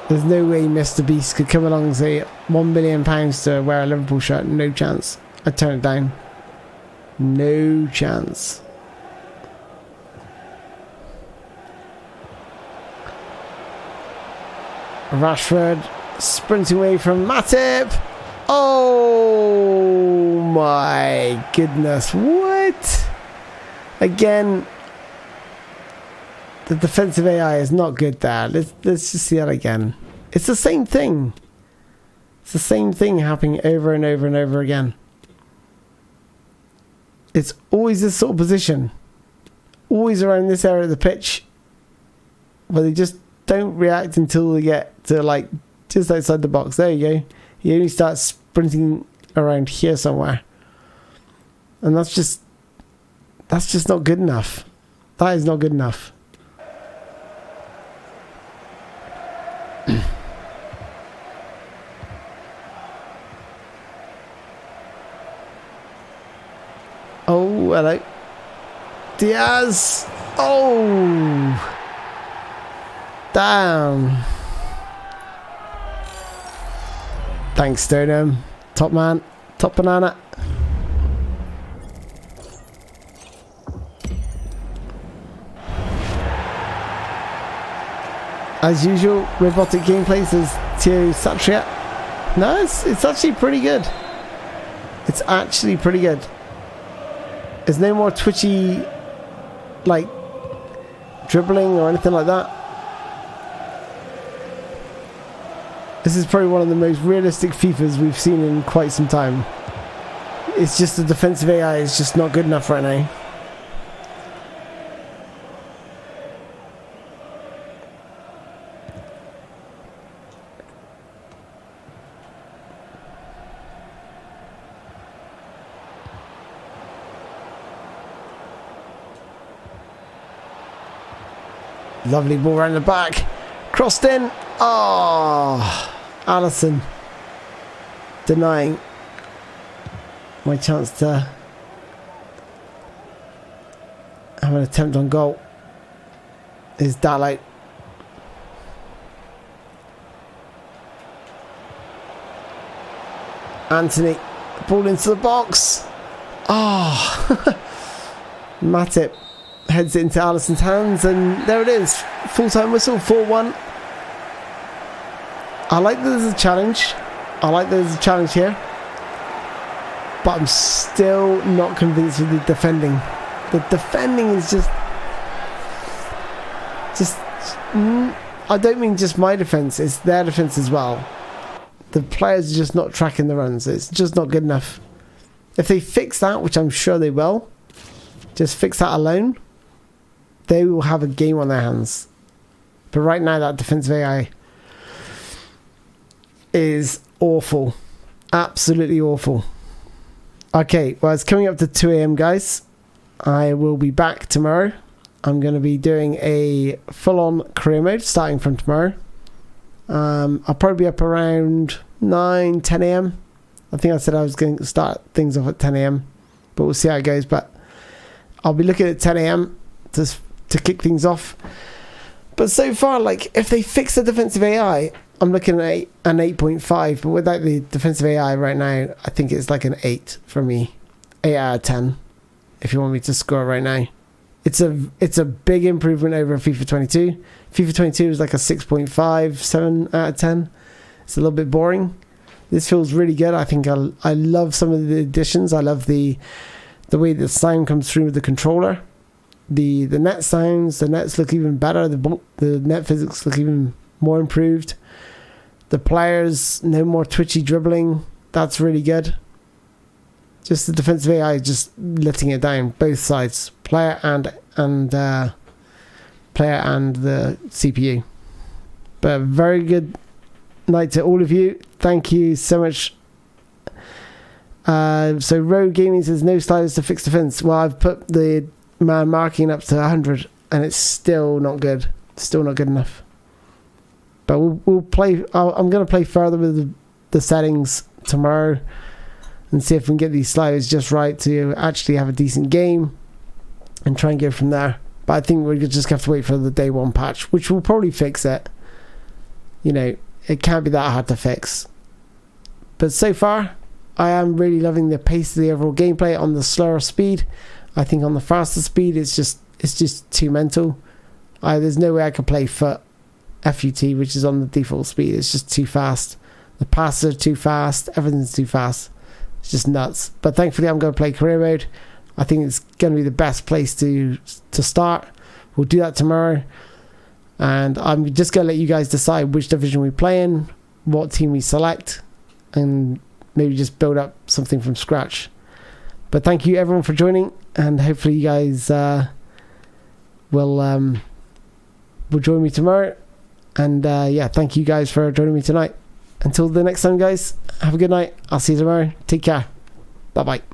There's no way Mr. Beast could come along and say £1 million to wear a Liverpool shirt. No chance. I'd turn it down. No chance. Rashford sprinting away from Matip. Oh my goodness. What? Again, the defensive AI is not good there. Let's just see that again. It's the same thing. It's the same thing happening over and over and over again. It's always this sort of position. Always around this area of the pitch. But they just don't react until they get to like just outside the box. There you go. You only start sprinting around here somewhere. And that's just not good enough. That is not good enough. Oh, hello. Diaz. Oh. Damn. Thanks, Stoneham. Top man. Top banana. As usual, robotic gameplay, says Tio Satria. No, it's actually pretty good. It's actually pretty good. There's no more twitchy, like, dribbling or anything like that. This is probably one of the most realistic FIFAs we've seen in quite some time. It's just the defensive AI is just not good enough right now. Lovely ball around the back. Crossed in. Oh, Allison denying my chance to have an attempt on goal. Is Dalot. Anthony, ball into the box. Oh, Matip heads it into Allison's hands, and there it is. Full-time whistle, 4-1. I like that there's a challenge. I like that there's a challenge here. But I'm still not convinced with the defending. The defending is just... I don't mean just my defence, it's their defence as well. The players are just not tracking the runs. It's just not good enough. If they fix that, which I'm sure they will, just fix that alone, they will have a game on their hands. But right now, that defensive AI is awful. Absolutely awful. Okay, well, it's coming up to 2 AM, guys. I will be back tomorrow. I'm going to be doing a full-on career mode starting from tomorrow. I'll probably be up around 9, 10 AM. I think I said I was going to start things off at 10 AM, but we'll see how it goes. But I'll be looking at 10 AM to kick things off. But so far, like, if they fix the defensive AI, I'm looking at an 8.5. But without the defensive AI right now, I think it's like an 8 for me. 8 out of 10, if you want me to score right now. It's a big improvement over FIFA 22. FIFA 22 is like a 6.5, 7 out of 10. It's a little bit boring. This feels really good. I think I love some of the additions. I love the way the sound comes through with the controller. The net sounds, the nets look even better. The net physics look even more improved. The players, no more twitchy dribbling. That's really good. Just the defensive AI just letting it down, both sides, player and the CPU. But very good night to all of you. Thank you so much. So Rogue Gaming says no sliders to fix defense. Well, I've put the man marking up to 100 and it's still not good. Still not good enough. But we'll play. I'm going to play further with the settings tomorrow and see if we can get these sliders just right to actually have a decent game and try and go from there. But I think we're just have to wait for the day one patch, which will probably fix it. You know, it can't be that hard to fix. But so far, I am really loving the pace of the overall gameplay on the slower speed. I think on the faster speed, it's just too mental. There's no way I could play FUT, which is on the default speed. It's just too fast. The passes are too fast. Everything's too fast. It's just nuts. But thankfully, I'm going to play career mode. I think it's going to be the best place to start. We'll do that tomorrow. And I'm just going to let you guys decide which division we play in, what team we select, and maybe just build up something from scratch. But thank you everyone for joining, and hopefully you guys will join me tomorrow. And yeah, thank you guys for joining me tonight. Until the next time, guys, have a good night. I'll see you tomorrow. Take care. Bye bye.